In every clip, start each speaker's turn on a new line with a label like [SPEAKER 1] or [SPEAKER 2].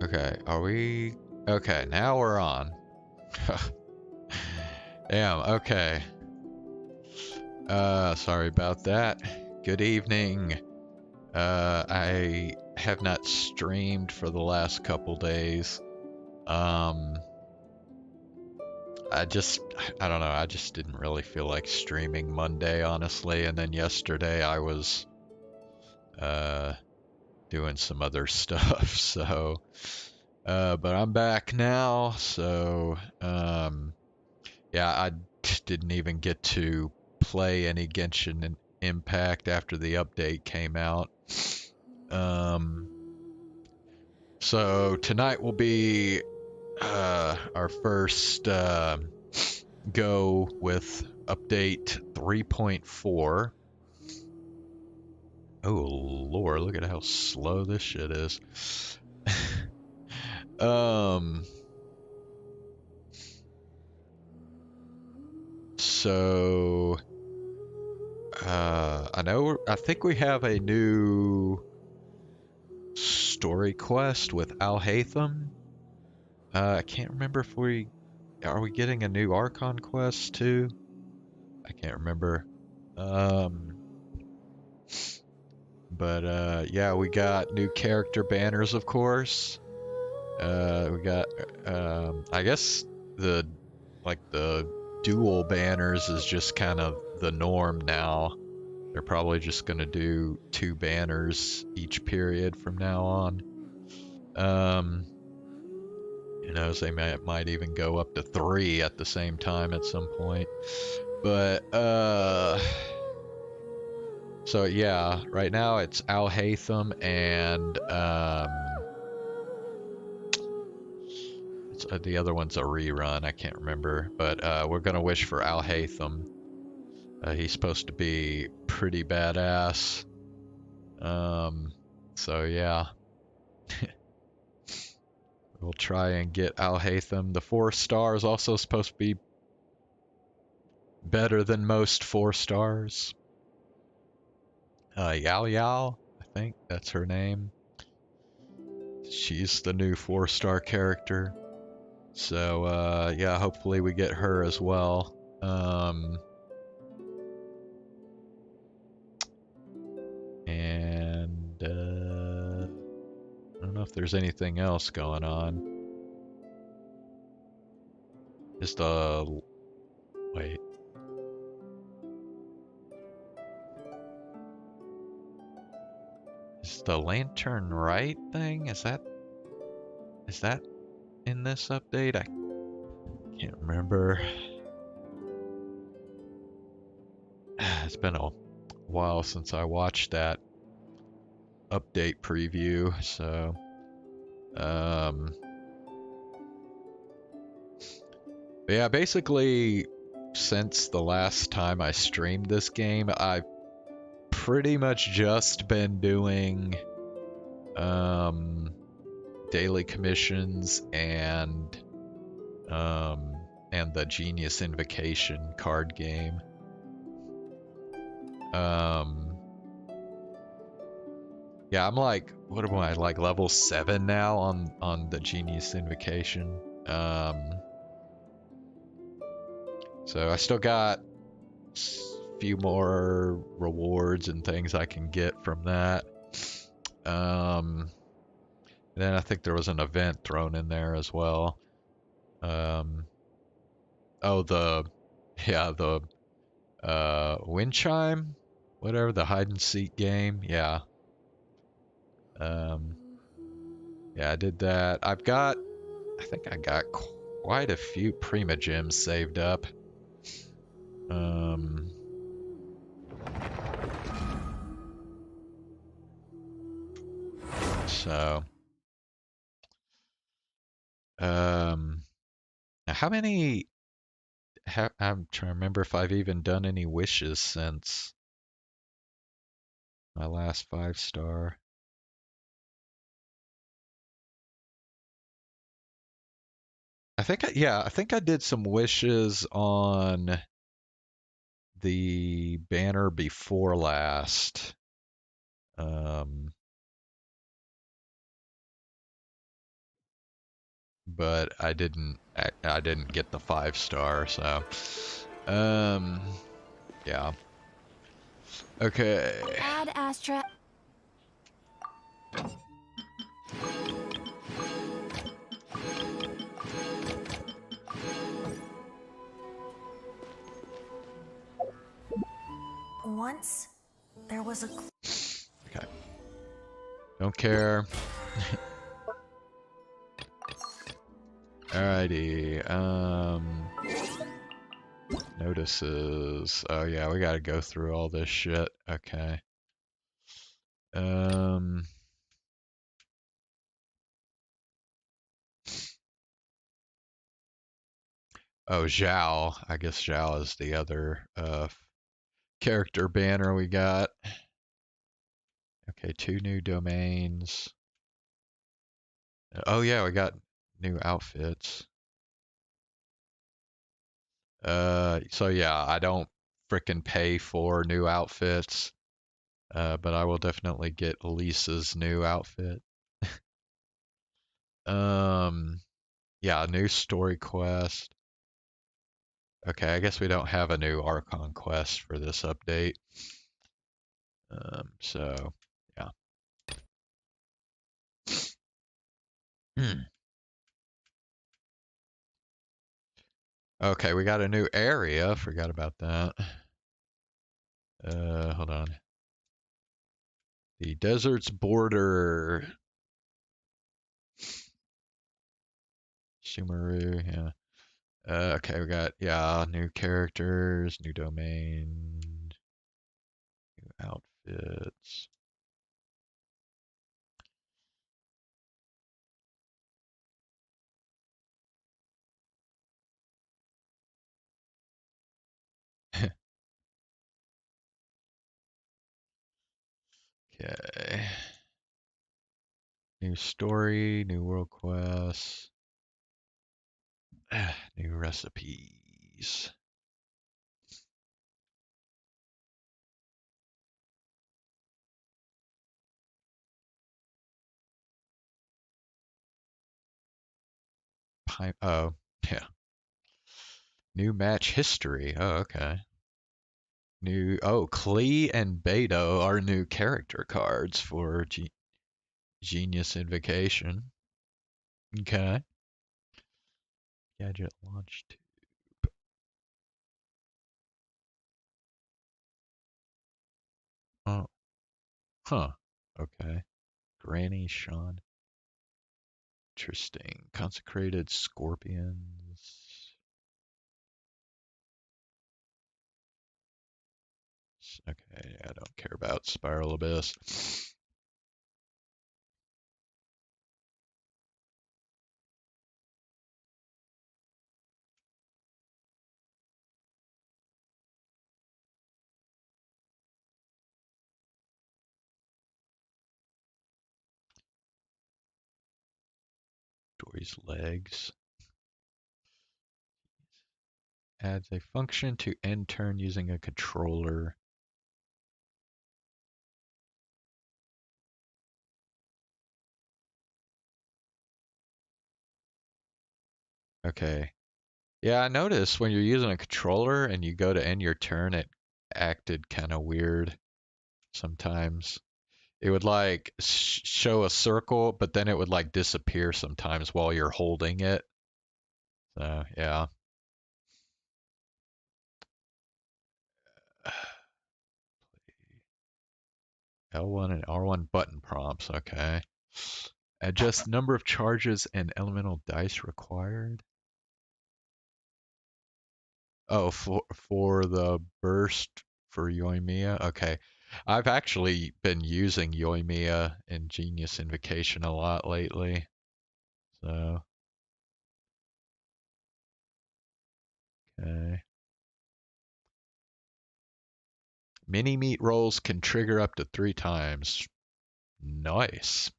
[SPEAKER 1] Okay, are we... Okay, now we're on. Damn, okay. Sorry about that. Good evening. I have not streamed for the last couple days. I don't know, I just didn't really feel like streaming Monday, honestly, and then yesterday I was, doing some other stuff, so... but I'm back now, so, yeah, I didn't even get to play any Genshin Impact after the update came out. Um, so tonight will be our first go with update 3.4. Oh lord, look at how slow this shit is. So I think we have a new story quest with Alhaitham. I can't remember if are we getting a new Archon quest too? I can't remember. But yeah, we got new character banners, of course. We got I guess the the dual banners is just kind of the norm now. They're probably just gonna do 2 banners each period from now on. Who knows, they might even go up to 3 at the same time at some point. But so yeah, right now it's Alhaitham and the other one's a rerun. I can't remember, but we're gonna wish for Alhaitham. He's supposed to be pretty badass. So yeah, we'll try and get Alhaitham. The 4-star is also supposed to be better than most 4-stars. Yao Yao, I think that's her name. She's the new 4-star character. So yeah, hopefully we get her as well. And I don't know if there's anything else going on. Just wait. Is the Lantern Right thing? Is that in this update? I can't remember. It's been a while since I watched that update preview, so yeah, basically since the last time I streamed this game, I've pretty much just been doing daily commissions and the Genius Invocation card game. Yeah, I'm like, what am I, like level 7 now on the Genius Invocation. So I still got a few more rewards and things I can get from that. Then I think there was an event thrown in there as well. Oh, the wind chime, whatever, the hide and seek game. Yeah. Yeah, I did that. I think I got quite a few Prima gems saved up. So, now how many? I'm trying to remember if I've even done any wishes since my last 5-star. I think I did some wishes on the banner before last. but I didn't get the 5 star, so um yeah. Okay.
[SPEAKER 2] Ad Astra. Once there was a.
[SPEAKER 1] Okay. Don't care. Alrighty. Notices. Oh yeah, we gotta go through all this shit. Okay. Um. Oh, Zhao. I guess Zhao is the other character banner we got. Okay, 2 new domains. Oh yeah, we got new outfits. So yeah, I don't frickin' pay for new outfits, but I will definitely get Lisa's new outfit. Um, yeah, new story quest. Okay, I guess we don't have a new Archon quest for this update. So yeah. Hmm. Okay, we got a new area. Forgot about that. Hold on. The desert's border. Sumeru, yeah. Okay, we got, yeah, new characters, new domain, new outfits. Okay. New story, new world quest, new recipes. Oh, yeah. New match history. Oh, okay. Klee and Beto are new character cards for Genius Invocation. Okay. Gadget launched. Oh, huh. Okay. Granny Sean. Interesting. Consecrated scorpions. Okay, I don't care about Spiral Abyss. Dory's legs. Adds a function to end turn using a controller. Okay. Yeah, I noticed when you're using a controller and you go to end your turn, it acted kind of weird sometimes. It would like show a circle, but then it would like disappear sometimes while you're holding it. So, yeah. L1 and R1 button prompts, okay. Adjust number of charges and elemental dice required. Oh, for the burst for Yoimiya? Okay. I've actually been using Yoimiya in Genius Invocation a lot lately. So, okay. Mini meat rolls can trigger up to 3 times. Nice.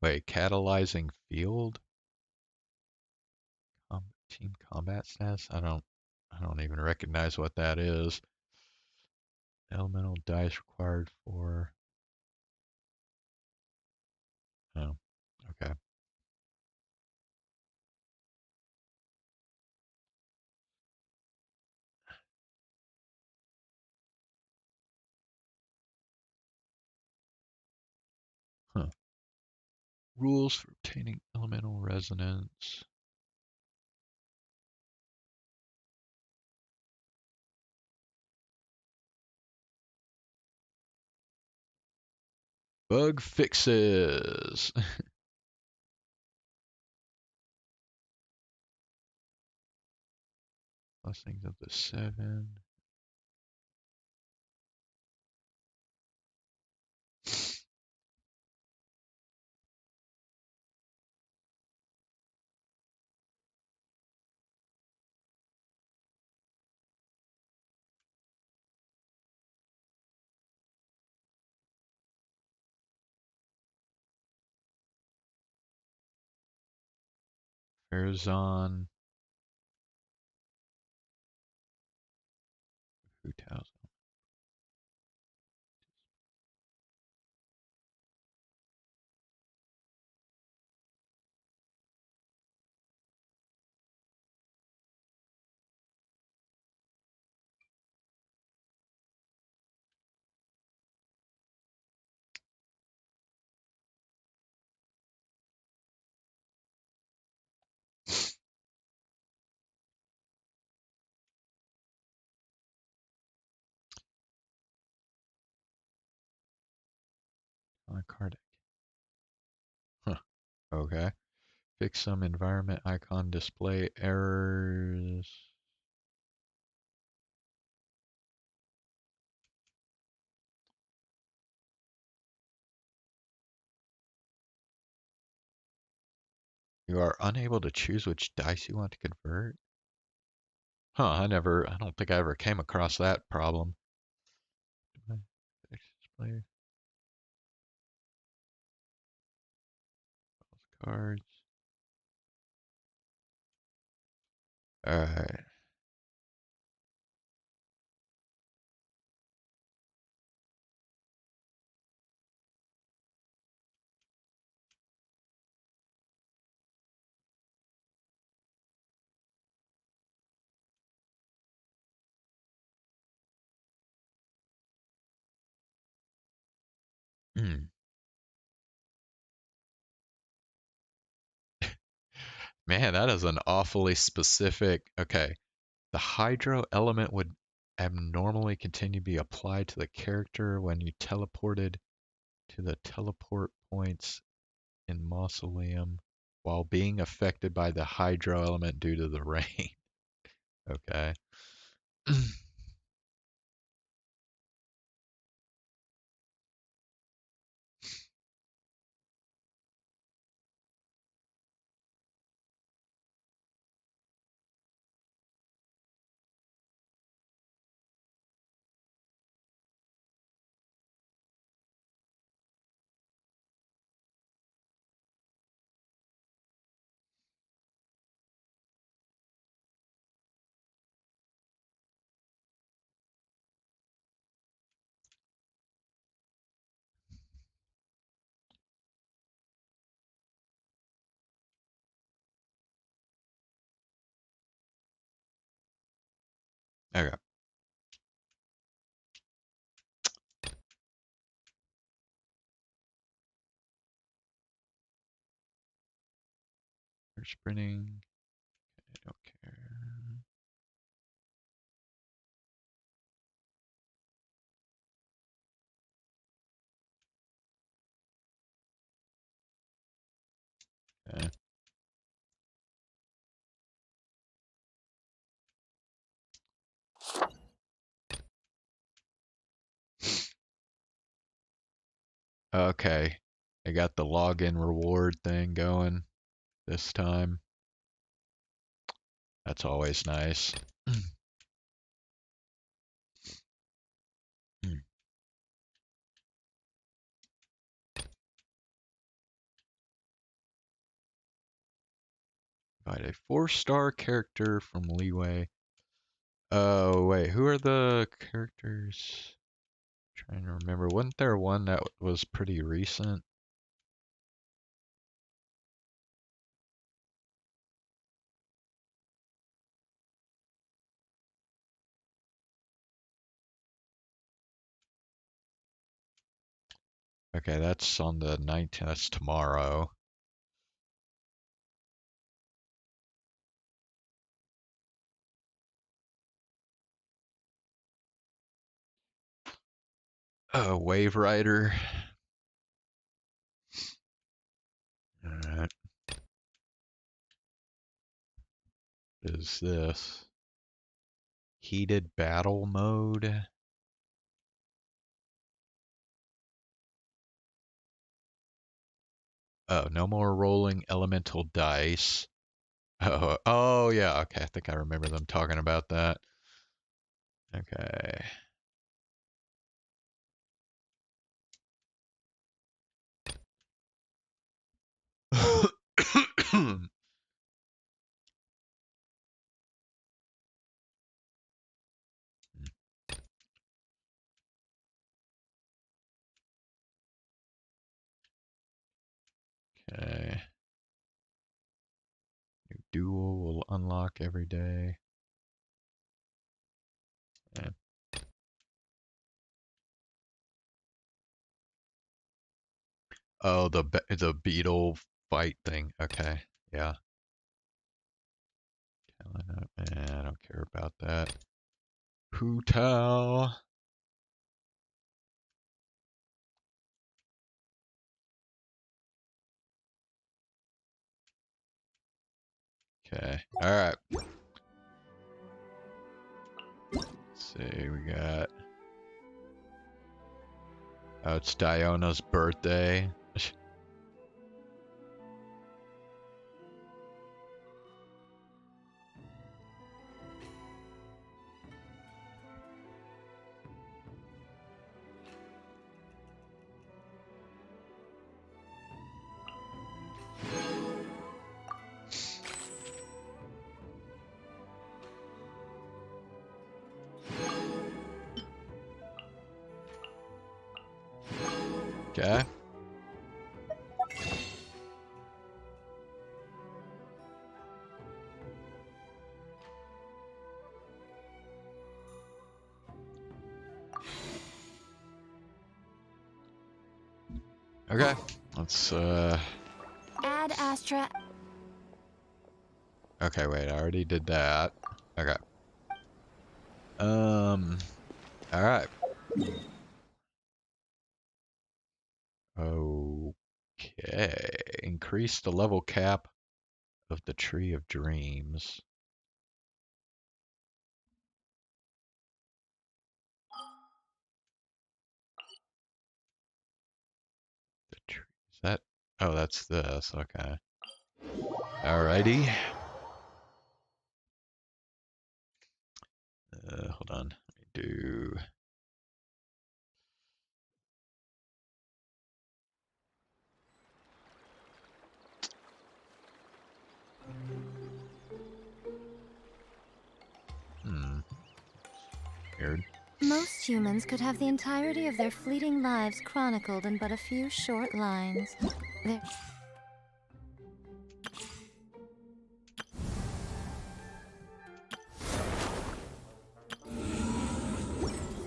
[SPEAKER 1] Wait, catalyzing field? Team combat stats? I don't even recognize what that is. Elemental dice required for Oh, okay. Huh. Rules for obtaining elemental resonance. Bug fixes. Blessings of the Seven. Farazan. 2000. Card. Huh. Okay. Fix some environment icon display errors. You are unable to choose which dice you want to convert. Huh, I don't think I ever came across that problem. Display cards. Alright. Hmm. Man, that is an awfully specific. Okay. The hydro element would abnormally continue to be applied to the character when you teleported to the teleport points in Mausoleum while being affected by the hydro element due to the rain. Okay. Okay. We're sprinting. I don't care. Okay. Okay. I got the login reward thing going this time. That's always nice. Invite a 4-star character from Leeway. Oh, wait. Who are the characters? Trying to remember. Wasn't there one that was pretty recent? Okay, that's on the 19th. That's tomorrow. Wave Rider. Alright. Is this heated battle mode? Oh, no more rolling elemental dice. Oh yeah, okay. I think I remember them talking about that. Okay. Okay. New duel will unlock every day. Yeah. Oh, the beetle fight thing. Okay. Yeah. I don't care about that. Hu Tao. Okay. All right. Let's see. We got. Oh, it's Diona's birthday. Okay. Okay. Let's
[SPEAKER 2] Add Astra.
[SPEAKER 1] Okay, wait, I already did that. Okay. All right. Okay. Increase the level cap of the Tree of Dreams. The tree, is that? Oh, that's this. Okay. Alrighty. Hold on. Let me do. Hmm. Weird.
[SPEAKER 2] Most humans could have the entirety of their fleeting lives chronicled in but a few short lines. Their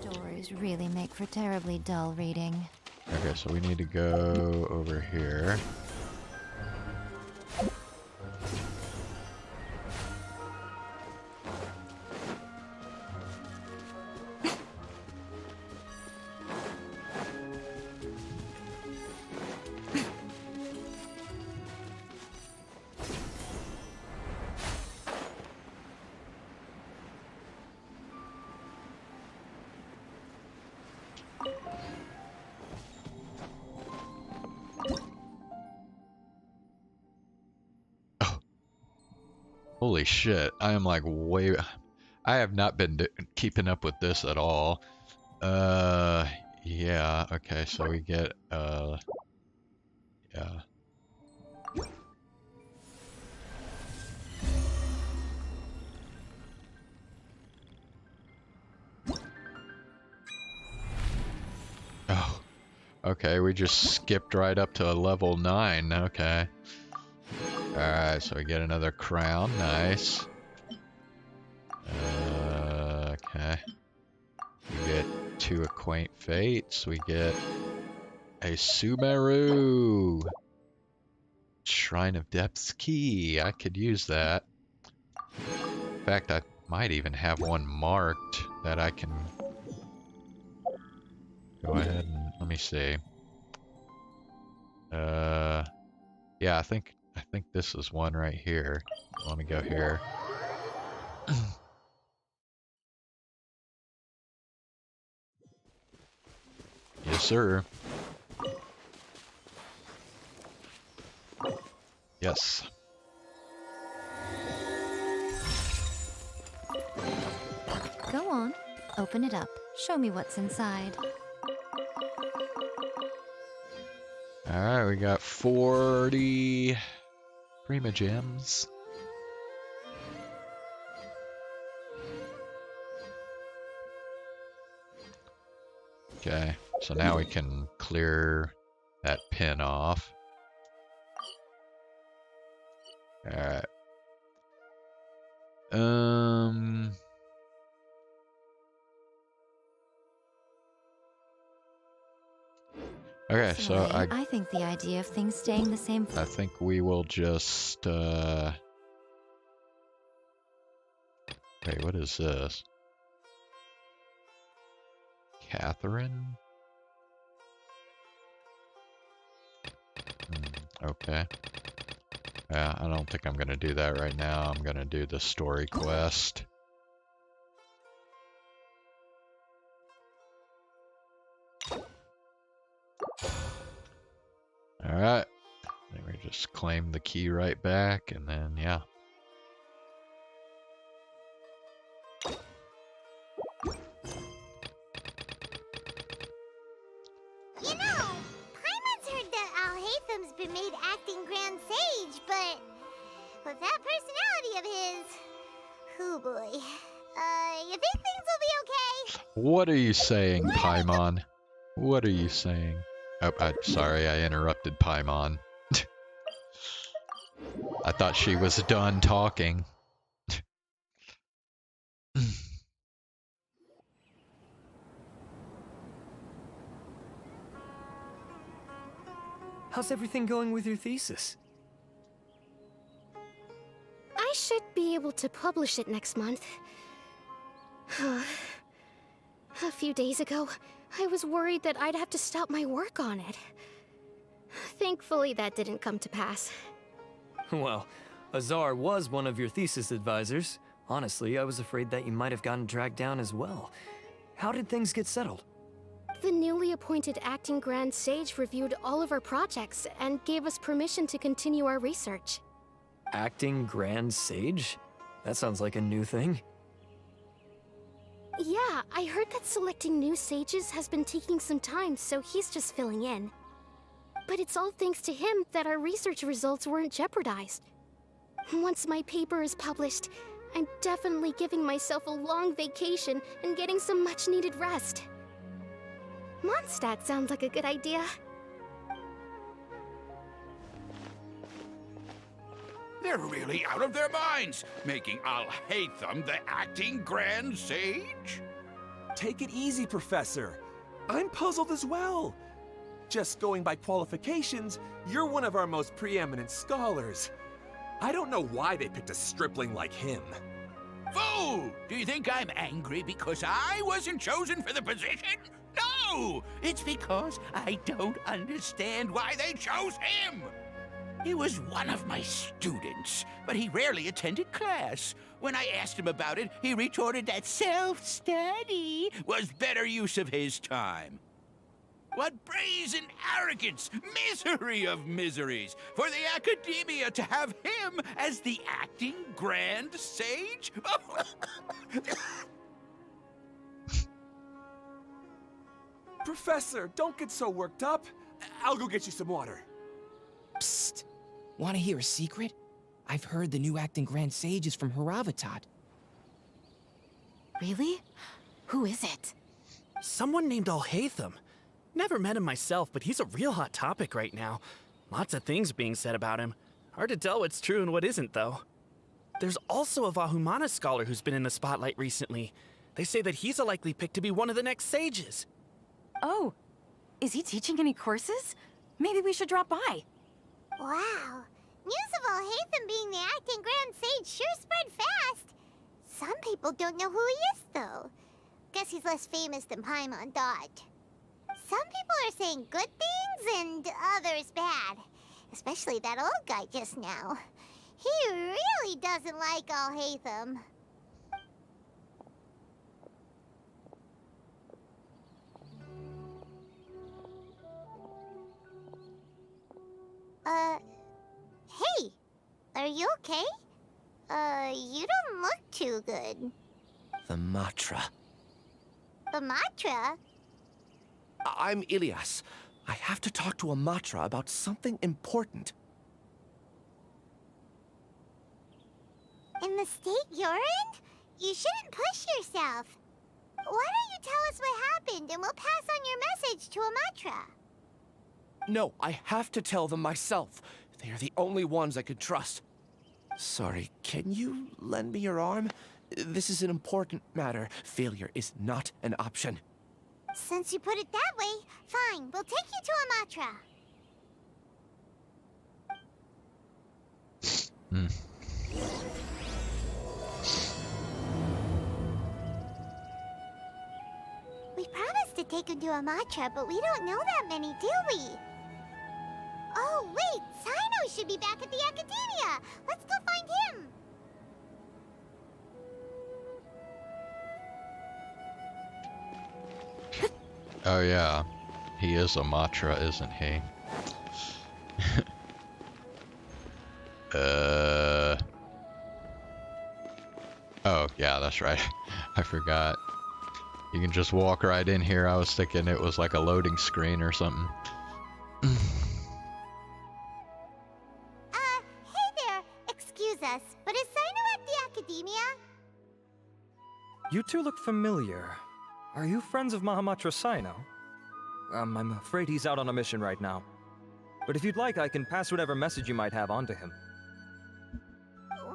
[SPEAKER 2] stories really make for terribly dull reading.
[SPEAKER 1] Okay, so we need to go over here. Oh, holy shit. I am like way. I have not been keeping up with this at all. Uh, yeah. Okay, so we get, yeah. Oh, okay, we just skipped right up to level 9. Okay. Alright, so we get another crown. Nice. Okay. We get 2 Acquaint Fates. We get a Sumeru. Shrine of Depth's key. I could use that. In fact, I might even have one marked that I can go ahead and let me see. Yeah, I think this is one right here. Let me go here. Yes, sir. Yes.
[SPEAKER 2] Go on. Open it up. Show me what's inside.
[SPEAKER 1] Alright, we got 40 Prima Gems. Okay, so now we can clear that pin off. Alright. Okay, so
[SPEAKER 2] I think the idea of things staying the same.
[SPEAKER 1] I think we will just wait, what is this? Catherine? Okay. Yeah, I don't think I'm gonna do that right now. I'm gonna do the story quest. Alright. Then we just claim the key right back, and then, yeah.
[SPEAKER 3] You know, Paimon's heard that Alhaitham's been made acting Grand Sage, but with that personality of his, oh boy. You think things will be okay?
[SPEAKER 1] What are you saying, Paimon? What are you saying? Oh, sorry, I interrupted Paimon. I thought she was done talking.
[SPEAKER 4] How's everything going with your thesis?
[SPEAKER 5] I should be able to publish it next month. A few days ago, I was worried that I'd have to stop my work on it. Thankfully, that didn't come to pass.
[SPEAKER 4] Well, Azar was one of your thesis advisors. Honestly, I was afraid that you might have gotten dragged down as well. How did things get settled?
[SPEAKER 5] The newly appointed acting Grand Sage reviewed all of our projects and gave us permission to continue our research.
[SPEAKER 4] Acting Grand Sage? That sounds like a new thing.
[SPEAKER 5] Yeah, I heard that selecting new sages has been taking some time, so he's just filling in. But it's all thanks to him that our research results weren't jeopardized. Once my paper is published, I'm definitely giving myself a long vacation and getting some much-needed rest. Mondstadt sounds like a good idea.
[SPEAKER 6] They're really out of their minds, making Alhaitham the acting Grand Sage?
[SPEAKER 7] Take it easy, Professor. I'm puzzled as well. Just going by qualifications, you're one of our most preeminent scholars. I don't know why they picked a stripling like him.
[SPEAKER 6] Fool! Do you think I'm angry because I wasn't chosen for the position? No! It's because I don't understand why they chose him! He was one of my students, but he rarely attended class. When I asked him about it, he retorted that self-study was better use of his time. What brazen arrogance, misery of miseries, for the academia to have him as the acting Grand Sage?
[SPEAKER 7] Professor, don't get so worked up. I'll go get you some water.
[SPEAKER 8] Psst. Want to hear a secret? I've heard the new acting Grand Sage is from Haravatat.
[SPEAKER 5] Really? Who is it?
[SPEAKER 9] Someone named Alhaitham. Never met him myself, but he's a real hot topic right now. Lots of things being said about him. Hard to tell what's true and what isn't, though. There's also a Vahumana scholar who's been in the spotlight recently. They say that he's a likely pick to be one of the next sages.
[SPEAKER 10] Oh, Is he teaching any courses? Maybe we should drop by.
[SPEAKER 3] Wow. News of Alhaitham being the acting Grand Sage sure spread fast. Some people don't know who he is, though. Guess he's less famous than Paimon thought. Some people are saying good things and others bad. Especially that old guy just now. He really doesn't like Alhaitham. Hey, are you okay? You don't look too good.
[SPEAKER 11] The Matra.
[SPEAKER 3] The Matra?
[SPEAKER 11] I'm Ilias. I have to talk to a Matra about something important.
[SPEAKER 3] In the state you're in? You shouldn't push yourself. Why don't you tell us what happened and we'll pass on your message to a Matra?
[SPEAKER 11] No, I have to tell them myself. They are the only ones I could trust. Sorry, can you lend me your arm? This is an important matter. Failure is not an option.
[SPEAKER 3] Since you put it that way, fine. We'll take you to a Matra. We promised to take him to a Matra, but we don't know that many, do we? Oh, wait! Sino should be back at the Academia! Let's go find him!
[SPEAKER 1] Oh yeah, he is a Matra, isn't he? Oh yeah, that's right. I forgot. You can just walk right in here. I was thinking it was like a loading screen or something.
[SPEAKER 3] Hey there! Excuse us, but is Sino at the Academia?
[SPEAKER 12] You two look familiar. Are you friends of Mahamatra Sino? I'm afraid he's out on a mission right now. But if you'd like, I can pass whatever message you might have on to him.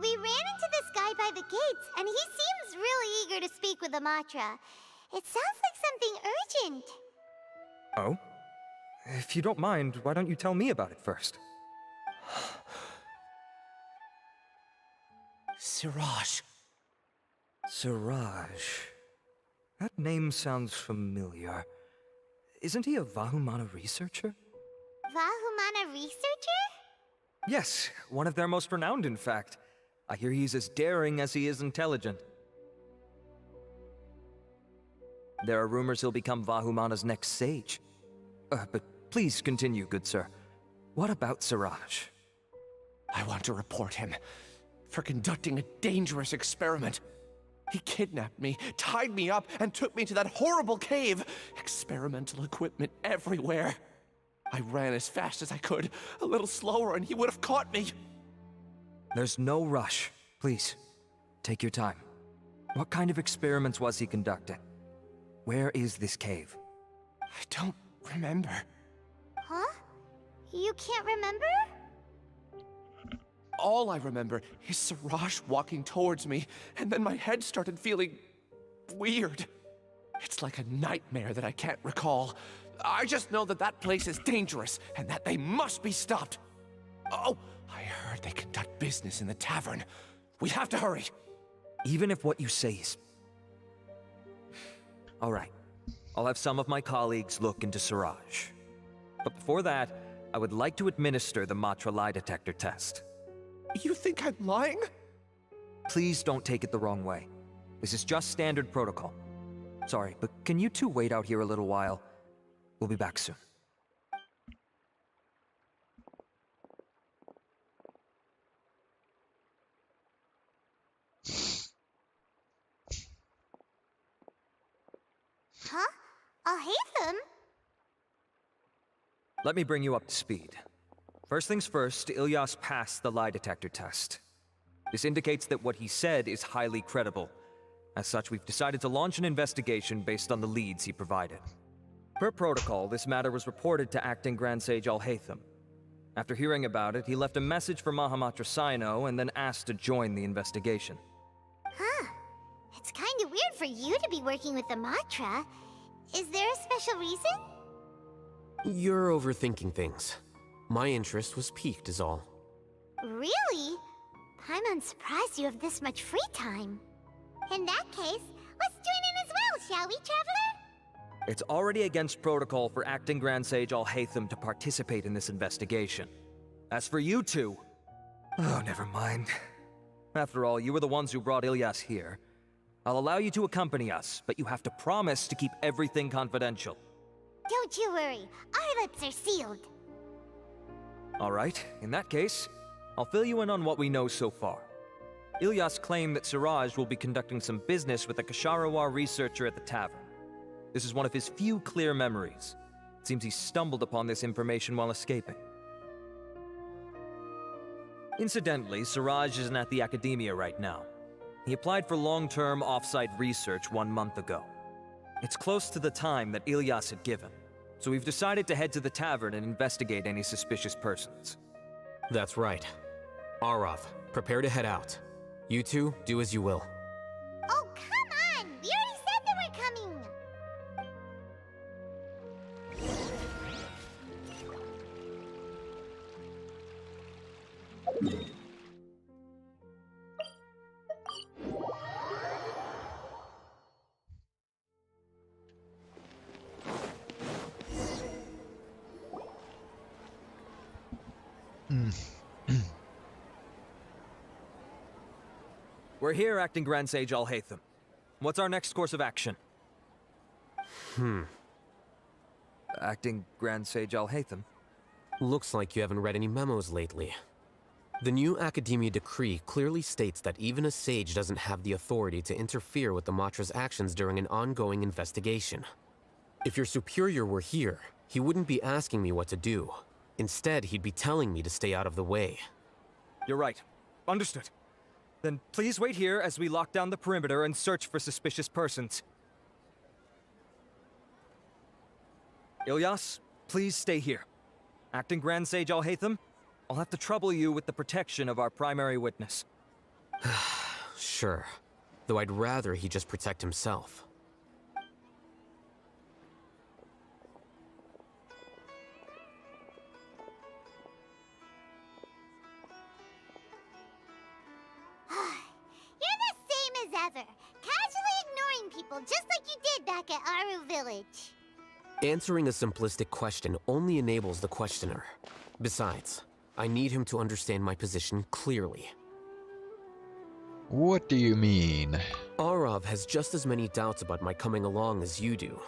[SPEAKER 3] We ran into this guy by the gates, and he seems really eager to speak with the Matra. It sounds like something urgent.
[SPEAKER 12] Oh? If you don't mind, why don't you tell me about it first?
[SPEAKER 11] Siraj.
[SPEAKER 12] Siraj. That name sounds familiar. Isn't he a Vahumana researcher?
[SPEAKER 3] Vahumana researcher?
[SPEAKER 12] Yes, one of their most renowned, in fact. I hear he's as daring as he is intelligent. There are rumors he'll become Vahumana's next sage. But please continue, good sir. What about Siraj?
[SPEAKER 11] I want to report him for conducting a dangerous experiment. He kidnapped me, tied me up, and took me to that horrible cave. Experimental equipment everywhere. I ran as fast as I could, a little slower, and he would have caught me.
[SPEAKER 12] There's no rush. Please, take your time. What kind of experiments was he conducting? Where is this cave?
[SPEAKER 11] I don't remember.
[SPEAKER 3] Huh? You can't remember?
[SPEAKER 11] All I remember is Siraj walking towards me, and then my head started feeling weird. It's like a nightmare that I can't recall. I just know that that place is dangerous, and that they must be stopped. Oh, I heard they conduct business in the tavern. We have to hurry.
[SPEAKER 12] Even if what you say is... All right. I'll have some of my colleagues look into Siraj. But before that, I would like to administer the Matra lie detector test.
[SPEAKER 11] You think I'm lying?
[SPEAKER 12] Please don't take it the wrong way. This is just standard protocol. Sorry, but can you two wait out here a little while? We'll be back soon.
[SPEAKER 3] Huh? Alhaitham?
[SPEAKER 12] Let me bring you up to speed. First things first, Ilyas passed the lie detector test. This indicates that what he said is highly credible. As such, we've decided to launch an investigation based on the leads he provided. Per protocol, this matter was reported to Acting Grand Sage Alhaitham. After hearing about it, he left a message for Mahamatra Sino and then asked to join the investigation.
[SPEAKER 3] Huh. It's kinda weird for you to be working with the Matra. Is there a special reason?
[SPEAKER 13] You're overthinking things. My interest was piqued is all.
[SPEAKER 3] Really? Paimon's surprised you have this much free time. In that case, let's join in as well, shall we, Traveler?
[SPEAKER 12] It's already against protocol for Acting Grand Sage Alhaitham to participate in this investigation. As for you two... Oh, never mind. After all, you were the ones who brought Ilyas here. I'll allow you to accompany us, but you have to promise to keep everything confidential.
[SPEAKER 3] Don't you worry, our lips are sealed.
[SPEAKER 12] Alright, in that case, I'll fill you in on what we know so far. Ilyas claimed that Siraj will be conducting some business with a Kasharawar researcher at the tavern. This is one of his few clear memories. It seems he stumbled upon this information while escaping. Incidentally, Siraj isn't at the academia right now. He applied for long-term off-site research 1 month ago. It's close to the time that Ilyas had given, so we've decided to head to the tavern and investigate any suspicious persons.
[SPEAKER 13] That's right. Arav, prepare to head out. You two, do as you will.
[SPEAKER 3] Oh, come on! We already said that we're coming!
[SPEAKER 12] We're here, Acting Grand Sage Alhaitham. What's our next course of action? Acting Grand Sage Alhaitham?
[SPEAKER 13] Looks like you haven't read any memos lately. The new Academia decree clearly states that even a sage doesn't have the authority to interfere with the Matra's actions during an ongoing investigation. If your superior were here, he wouldn't be asking me what to do. Instead, he'd be telling me to stay out of the way.
[SPEAKER 12] You're right. Understood. Then please wait here as we lock down the perimeter and search for suspicious persons. Ilyas, please stay here. Acting Grand Sage Alhaitham, I'll have to trouble you with the protection of our primary witness.
[SPEAKER 13] Sure. Though I'd rather he just protect himself.
[SPEAKER 3] Ever, casually ignoring people just like you did back at Aru Village.
[SPEAKER 13] Answering a simplistic question only enables the questioner. Besides, I need him to understand my position clearly.
[SPEAKER 1] What do you mean?
[SPEAKER 13] Arav has just as many doubts about my coming along as you do.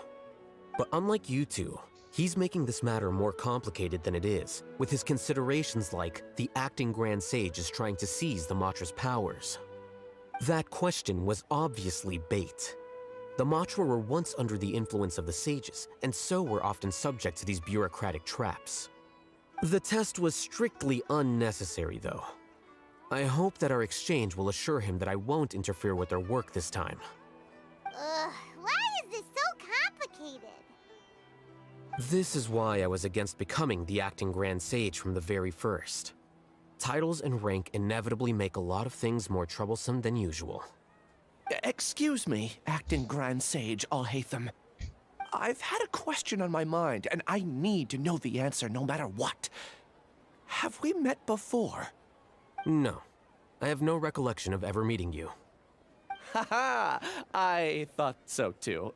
[SPEAKER 13] But unlike you two, he's making this matter more complicated than it is, with his considerations like the Acting Grand Sage is trying to seize the Matra's powers. That question was obviously bait. The Matra were once under the influence of the sages, and so were often subject to these bureaucratic traps. The test was strictly unnecessary, though. I hope that our exchange will assure him that I won't interfere with their work this time.
[SPEAKER 3] Why is this so complicated?
[SPEAKER 13] This is why I was against becoming the Acting Grand Sage from the very first. Titles and rank inevitably make a lot of things more troublesome than usual.
[SPEAKER 11] Excuse me, Acting Grand Sage Alhaitham. I've had a question on my mind, and I need to know the answer no matter what. Have we met before?
[SPEAKER 13] No. I have no recollection of ever meeting you.
[SPEAKER 11] Haha! I thought so too.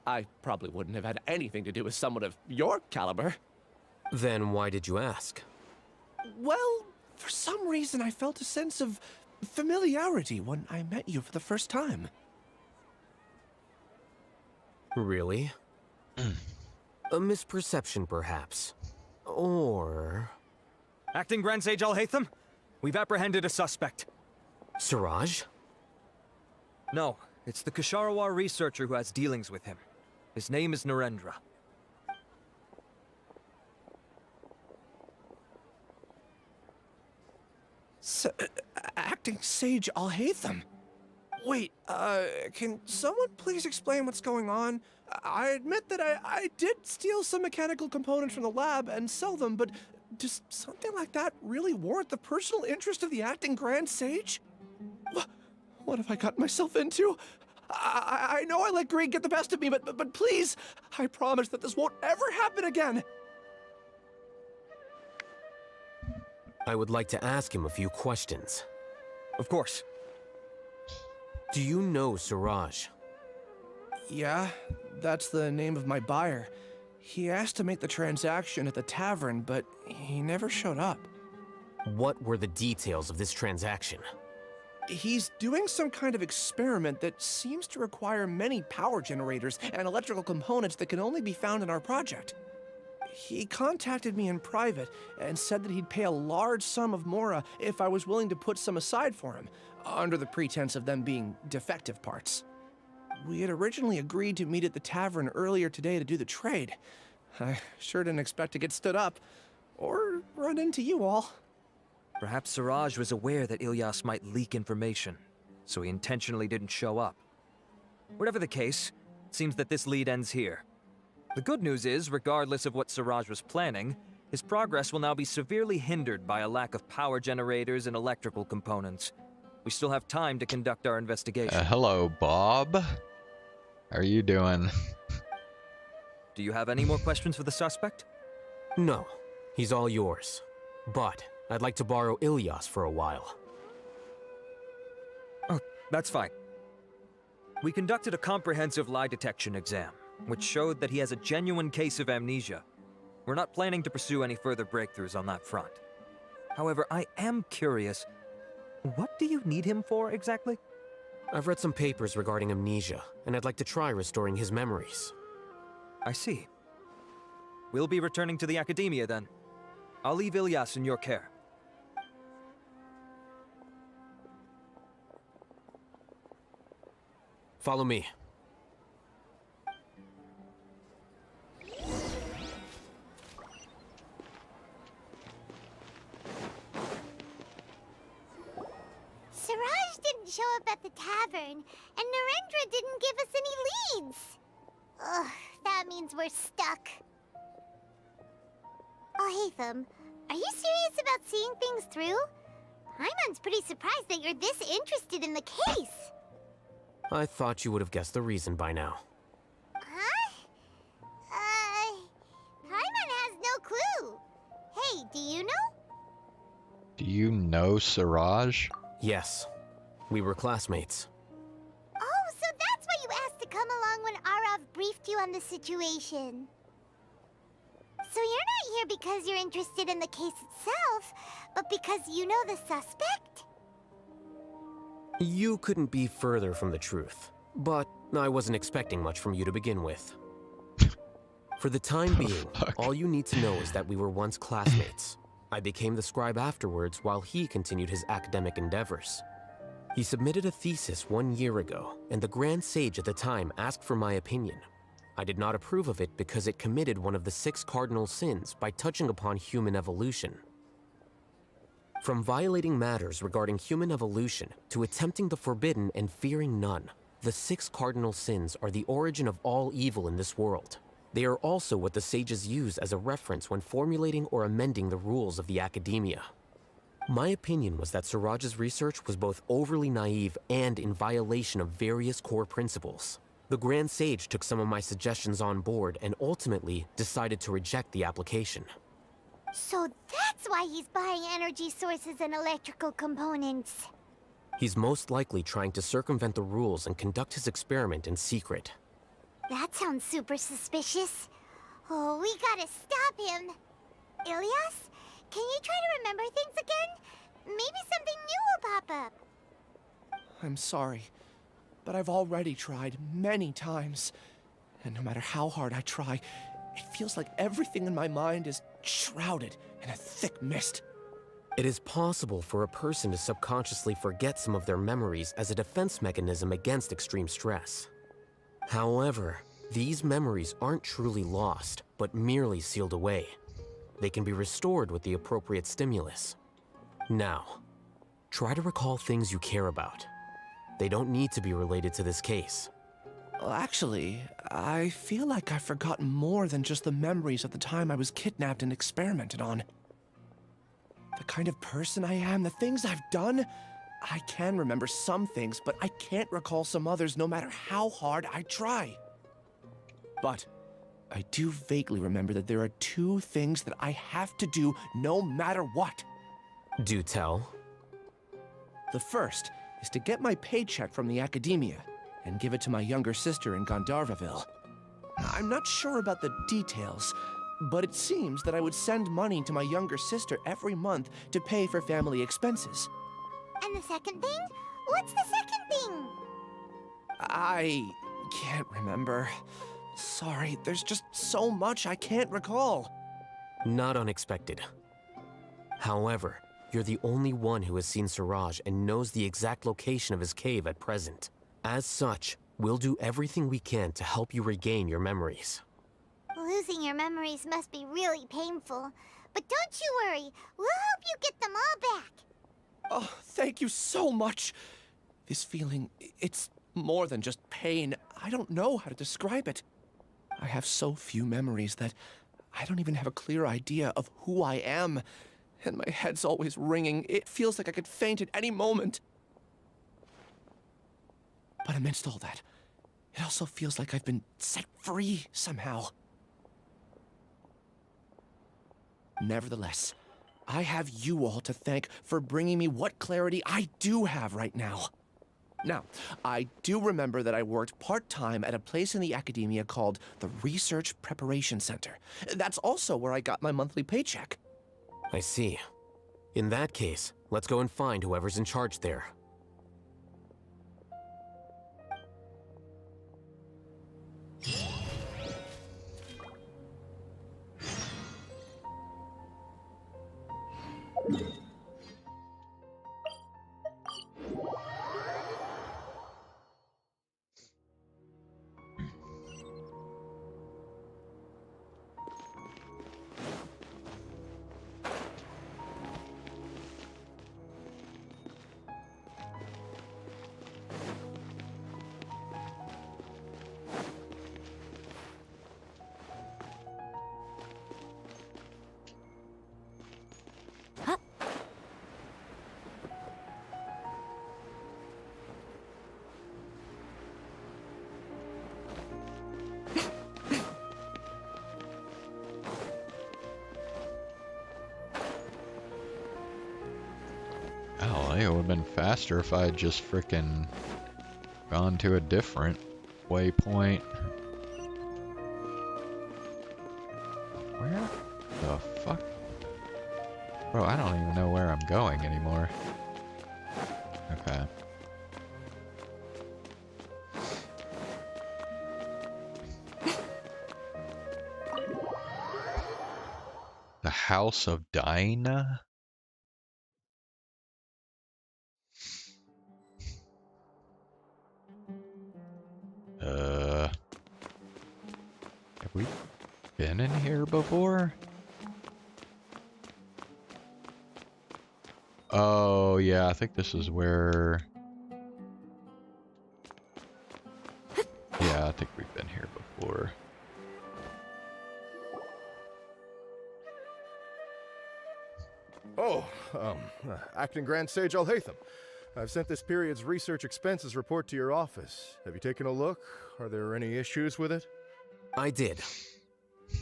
[SPEAKER 11] I probably wouldn't have had anything to do with someone of your caliber.
[SPEAKER 13] Then why did you ask?
[SPEAKER 11] Well, for some reason I felt a sense of familiarity when I met you for the first time.
[SPEAKER 13] Really? A misperception, perhaps. Or...
[SPEAKER 12] Acting Grand Sage Alhaitham, we've apprehended a suspect.
[SPEAKER 13] Siraj?
[SPEAKER 12] No, it's the Kasharawar researcher who has dealings with him. His name is Narendra.
[SPEAKER 11] Acting Sage Alhaitham? Wait, can someone please explain what's going on? I admit that I did steal some mechanical components from the lab and sell them, but does something like that really warrant the personal interest of the Acting Grand Sage? What have I gotten myself into? I know I let greed get the best of me, but please, I promise that this won't ever happen again.
[SPEAKER 13] I would like to ask him a few questions.
[SPEAKER 12] Of course.
[SPEAKER 13] Do you know Suraj?
[SPEAKER 11] Yeah, that's the name of my buyer. He asked to make the transaction at the tavern, but he never showed up.
[SPEAKER 13] What were the details of this transaction?
[SPEAKER 11] He's doing some kind of experiment that seems to require many power generators and electrical components that can only be found in our project. He contacted me in private and said that he'd pay a large sum of Mora if I was willing to put some aside for him, under the pretense of them being defective parts. We had originally agreed to meet at the tavern earlier today to do the trade. I sure didn't expect to get stood up, or run into you all.
[SPEAKER 12] Perhaps Suraj was aware that Ilyas might leak information, so he intentionally didn't show up. Whatever the case, it seems that this lead ends here. The good news is, regardless of what Suraj was planning, his progress will now be severely hindered by a lack of power generators and electrical components. We still have time to conduct our investigation.
[SPEAKER 1] Hello, Bob. How are you doing?
[SPEAKER 12] Do you have any more questions for the suspect?
[SPEAKER 13] No, he's all yours. But I'd like to borrow Ilyas for a while.
[SPEAKER 12] Oh, that's fine. We conducted a comprehensive lie detection exam, which showed that he has a genuine case of amnesia. We're not planning to pursue any further breakthroughs on that front. However, I am curious, what do you need him for exactly?
[SPEAKER 13] I've read some papers regarding amnesia, and I'd like to try restoring his memories.
[SPEAKER 12] I see. We'll be returning to the academia then. I'll leave Ilyas in your care.
[SPEAKER 13] Follow me.
[SPEAKER 3] Siraj didn't show up at the tavern, and Narendra didn't give us any leads. Ugh, that means we're stuck. Alhaitham, are you serious about seeing things through? Paimon's pretty surprised that you're this interested in the case.
[SPEAKER 13] I thought you would have guessed the reason by now.
[SPEAKER 3] Huh? Paimon has no clue. Hey, do you know?
[SPEAKER 1] Do you know Siraj?
[SPEAKER 13] Yes. We were classmates.
[SPEAKER 3] Oh, so that's why you asked to come along when Arav briefed you on the situation. So you're not here because you're interested in the case itself, but because you know the suspect?
[SPEAKER 13] You couldn't be further from the truth, but I wasn't expecting much from you to begin with. For the time being, all you need to know is that we were once classmates. I became the scribe afterwards while he continued his academic endeavors. He submitted a thesis 1 year ago, and the Grand Sage at the time asked for my opinion. I did not approve of it because it committed one of the 6 cardinal sins by touching upon human evolution. From violating matters regarding human evolution to attempting the forbidden and fearing none, the 6 cardinal sins are the origin of all evil in this world. They are also what the sages use as a reference when formulating or amending the rules of the academia. My opinion was that Siraj's research was both overly naive and in violation of various core principles. The Grand Sage took some of my suggestions on board and ultimately decided to reject the application.
[SPEAKER 3] So that's why he's buying energy sources and electrical components.
[SPEAKER 13] He's most likely trying to circumvent the rules and conduct his experiment in secret.
[SPEAKER 3] That sounds super suspicious. Oh, we gotta stop him. Ilyas, can you try to remember things again? Maybe something new will pop up.
[SPEAKER 11] I'm sorry, but I've already tried many times. And no matter how hard I try, it feels like everything in my mind is shrouded in a thick mist.
[SPEAKER 13] It is possible for a person to subconsciously forget some of their memories as a defense mechanism against extreme stress. However, these memories aren't truly lost, but merely sealed away. They can be restored with the appropriate stimulus. Now, try to recall things you care about. They don't need to be related to this case.
[SPEAKER 11] Well, actually, I feel like I've forgotten more than just the memories of the time I was kidnapped and experimented on. The kind of person I am, the things I've done, I can remember some things, but I can't recall some others no matter how hard I try. But I do vaguely remember that there are 2 things that I have to do no matter what.
[SPEAKER 13] Do tell.
[SPEAKER 11] The first is to get my paycheck from the academia and give it to my younger sister in Gandharvaville. I'm not sure about the details, but it seems that I would send money to my younger sister every month to pay for family expenses.
[SPEAKER 3] And the second thing? What's the second thing?
[SPEAKER 11] I can't remember. Sorry, there's just so much I can't recall.
[SPEAKER 13] Not unexpected. However, you're the only one who has seen Siraj and knows the exact location of his cave at present. As such, we'll do everything we can to help you regain your memories.
[SPEAKER 3] Losing your memories must be really painful. But don't you worry, we'll help you get them all back.
[SPEAKER 11] Oh, thank you so much. This feeling, it's more than just pain. I don't know how to describe it. I have so few memories that I don't even have a clear idea of who I am. And my head's always ringing. It feels like I could faint at any moment. But amidst all that, it also feels like I've been set free somehow. Nevertheless, I have you all to thank for bringing me what clarity I do have right now. Now, I do remember that I worked part-time at a place in the academia called the Research Preparation Center. That's also where I got my monthly paycheck.
[SPEAKER 13] I see. In that case, let's go and find whoever's in charge there.
[SPEAKER 1] It would have been faster if I had just frickin' gone to a different waypoint. Where the fuck? Bro, I don't even know where I'm going anymore. Okay. The House of Dinah? Have we been in here before? Oh, yeah, I think this is where... Yeah, I think we've been here before.
[SPEAKER 14] Oh, Acting Grand Sage Alhaitham. I've sent this period's research expenses report to your office. Have you taken a look? Are there any issues with it?
[SPEAKER 13] I did.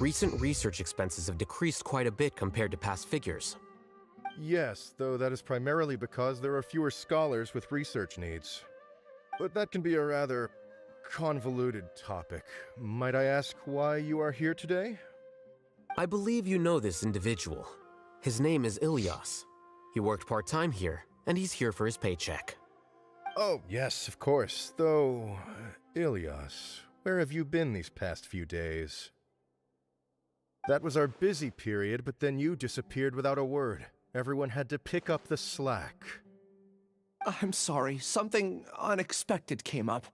[SPEAKER 13] Recent research expenses have decreased quite a bit compared to past figures.
[SPEAKER 14] Yes, though that is primarily because there are fewer scholars with research needs. But that can be a rather convoluted topic. Might I ask why you are here today?
[SPEAKER 13] I believe you know this individual. His name is Ilyas. He worked part-time here, and he's here for his paycheck.
[SPEAKER 14] Oh, yes, of course. Though, Ilyas, where have you been these past few days? That was our busy period, but then you disappeared without a word. Everyone had to pick up the slack.
[SPEAKER 11] I'm sorry, something unexpected came up.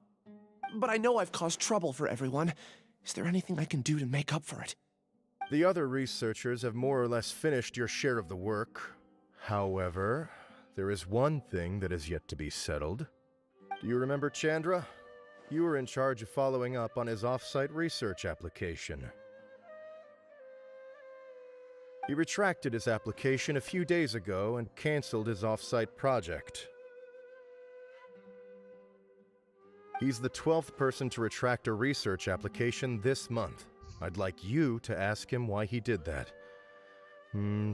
[SPEAKER 11] But I know I've caused trouble for everyone. Is there anything I can do to make up for it?
[SPEAKER 14] The other researchers have more or less finished your share of the work. However, there is one thing that is yet to be settled. Do you remember Chandra? You were in charge of following up on his off-site research application. He retracted his application a few days ago and canceled his off-site project. He's the 12th person to retract a research application this month. I'd like you to ask him why he did that.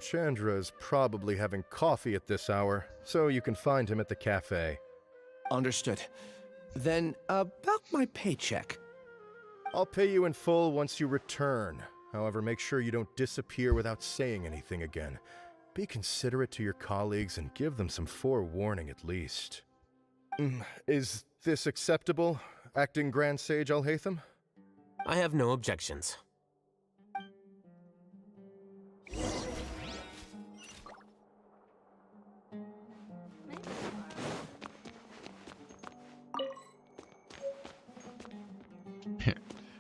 [SPEAKER 14] Chandra is probably having coffee at this hour, so you can find him at the cafe.
[SPEAKER 11] Understood. Then, about my paycheck.
[SPEAKER 14] I'll pay you in full once you return. However, make sure you don't disappear without saying anything again. Be considerate to your colleagues and give them some forewarning at least. Is this acceptable, Acting Grand Sage Alhaitham?
[SPEAKER 13] I have no objections.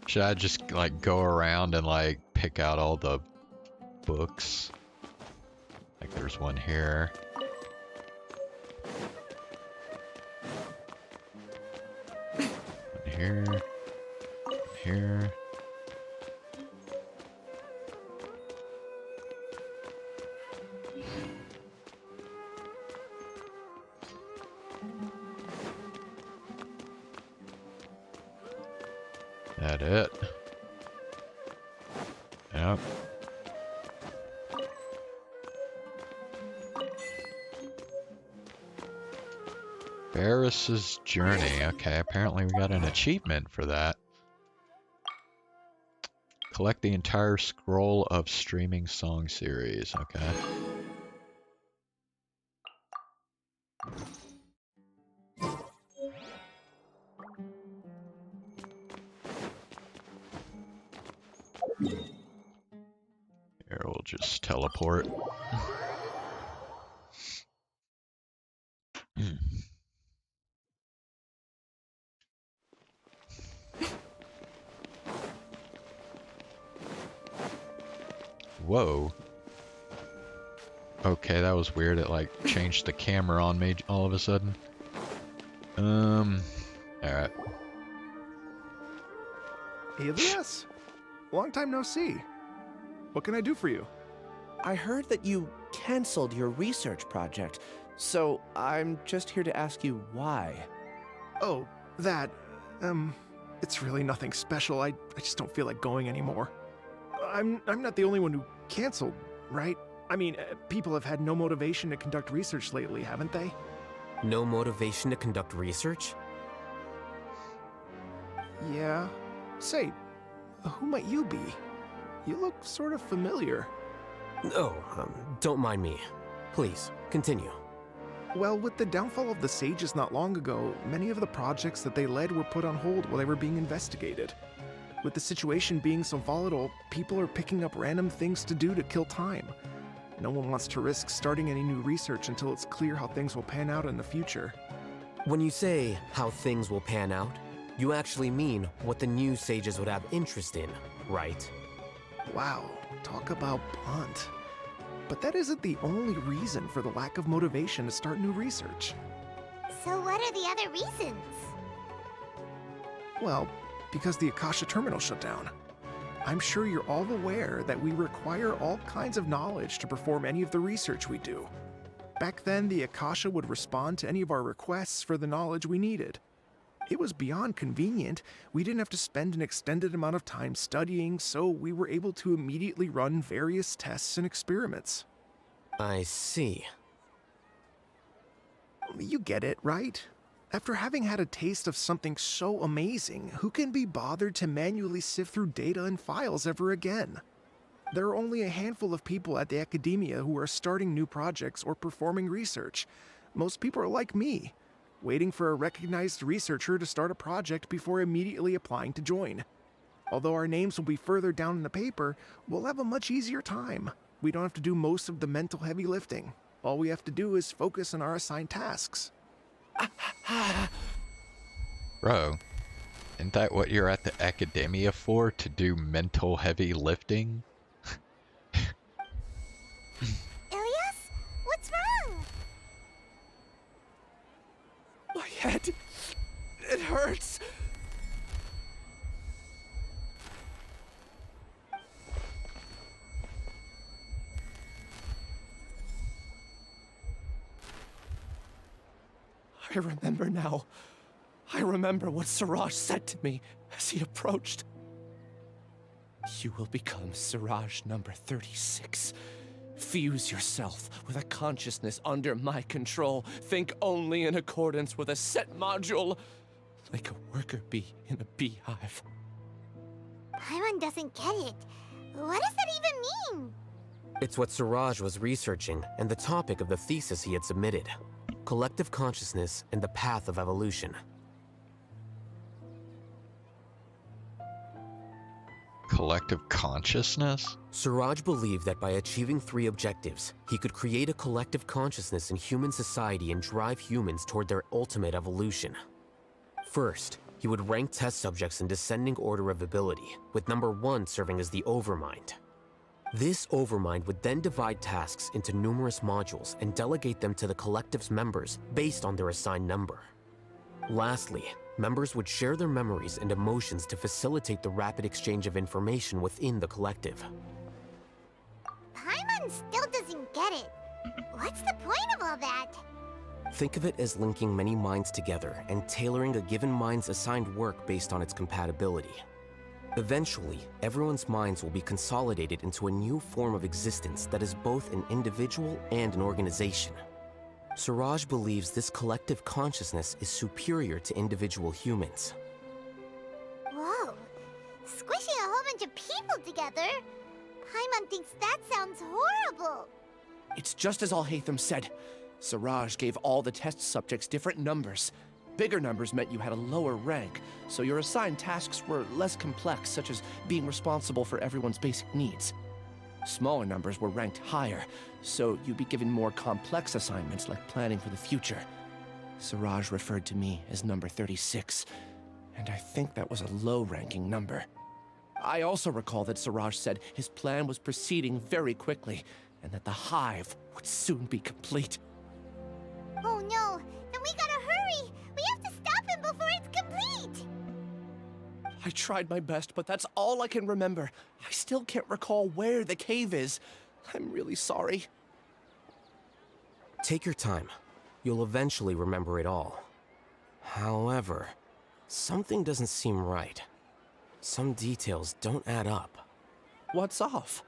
[SPEAKER 1] Should I just like go around and like pick out all the books? Like there's one here. One here. One here. That it? Yep. Barris's Journey. Okay, apparently we got an achievement for that. Collect the entire scroll of streaming song series. Okay. Here, we'll just teleport. Whoa. Okay, that was weird. It like changed the camera on me all of a sudden. Alright.
[SPEAKER 15] Elias? Long time no see. What can I do for you?
[SPEAKER 11] I heard that you canceled your research project, so I'm just here to ask you why.
[SPEAKER 15] Oh, that, it's really nothing special. I just don't feel like going anymore. I'm not the only one who canceled, right? I mean, people have had no motivation to conduct research lately, haven't they?
[SPEAKER 13] No motivation to conduct research?
[SPEAKER 15] Yeah. Say, who might you be? You look sort of familiar.
[SPEAKER 13] Oh, don't mind me. Please, continue.
[SPEAKER 15] Well, with the downfall of the Sages not long ago, many of the projects that they led were put on hold while they were being investigated. With the situation being so volatile, people are picking up random things to do to kill time. No one wants to risk starting any new research until it's clear how things will pan out in the future.
[SPEAKER 13] When you say how things will pan out, you actually mean what the new Sages would have interest in, right?
[SPEAKER 15] Wow, talk about blunt. But that isn't the only reason for the lack of motivation to start new research.
[SPEAKER 3] So what are the other reasons?
[SPEAKER 15] Well, because the Akasha terminal shut down. I'm sure you're all aware that we require all kinds of knowledge to perform any of the research we do. Back then, the Akasha would respond to any of our requests for the knowledge we needed. It was beyond convenient. We didn't have to spend an extended amount of time studying, so we were able to immediately run various tests and experiments.
[SPEAKER 13] I see.
[SPEAKER 15] You get it, right? After having had a taste of something so amazing, who can be bothered to manually sift through data and files ever again? There are only a handful of people at the academia who are starting new projects or performing research. Most people are like me, waiting for a recognized researcher to start a project before immediately applying to join. Although our names will be further down in the paper, we'll have a much easier time. We don't have to do most of the mental heavy lifting. All we have to do is focus on our assigned tasks.
[SPEAKER 1] Bro, isn't that what you're at the academia for? To do mental heavy lifting?
[SPEAKER 3] Ilias? What's wrong?
[SPEAKER 11] My head, it hurts. I remember now. I remember what Siraj said to me as he approached. You will become Siraj number 36. Fuse yourself with a consciousness under my control. Think only in accordance with a set module, like a worker bee in a beehive.
[SPEAKER 3] Paimon doesn't get it. What does that even mean?
[SPEAKER 13] It's what Suraj was researching and the topic of the thesis he had submitted. Collective consciousness and the path of evolution.
[SPEAKER 1] Collective consciousness?
[SPEAKER 13] Suraj believed that by achieving 3 objectives, he could create a collective consciousness in human society and drive humans toward their ultimate evolution. First, he would rank test subjects in descending order of ability, with number 1 serving as the Overmind. This Overmind would then divide tasks into numerous modules and delegate them to the collective's members based on their assigned number. Lastly, members would share their memories and emotions to facilitate the rapid exchange of information within the collective.
[SPEAKER 3] Paimon still doesn't get it. What's the point of all that?
[SPEAKER 13] Think of it as linking many minds together and tailoring a given mind's assigned work based on its compatibility. Eventually, everyone's minds will be consolidated into a new form of existence that is both an individual and an organization. Suraj believes this collective consciousness is superior to individual humans.
[SPEAKER 3] Whoa. Squishing a whole bunch of people together? Paimon thinks that sounds horrible.
[SPEAKER 11] It's just as Alhaitham said. Suraj gave all the test subjects different numbers. Bigger numbers meant you had a lower rank, so your assigned tasks were less complex, such as being responsible for everyone's basic needs. Smaller numbers were ranked higher, so you'd be given more complex assignments like planning for the future. Suraj referred to me as number 36, and I think that was a low-ranking number. I also recall that Suraj said his plan was proceeding very quickly, and that the hive would soon be complete.
[SPEAKER 3] Oh no, then we gotta hurry! We have to stop him before it's complete!
[SPEAKER 11] I tried my best, but that's all I can remember. I still can't recall where the cave is. I'm really sorry.
[SPEAKER 13] Take your time. You'll eventually remember it all. However, something doesn't seem right. Some details don't add up.
[SPEAKER 11] What's off?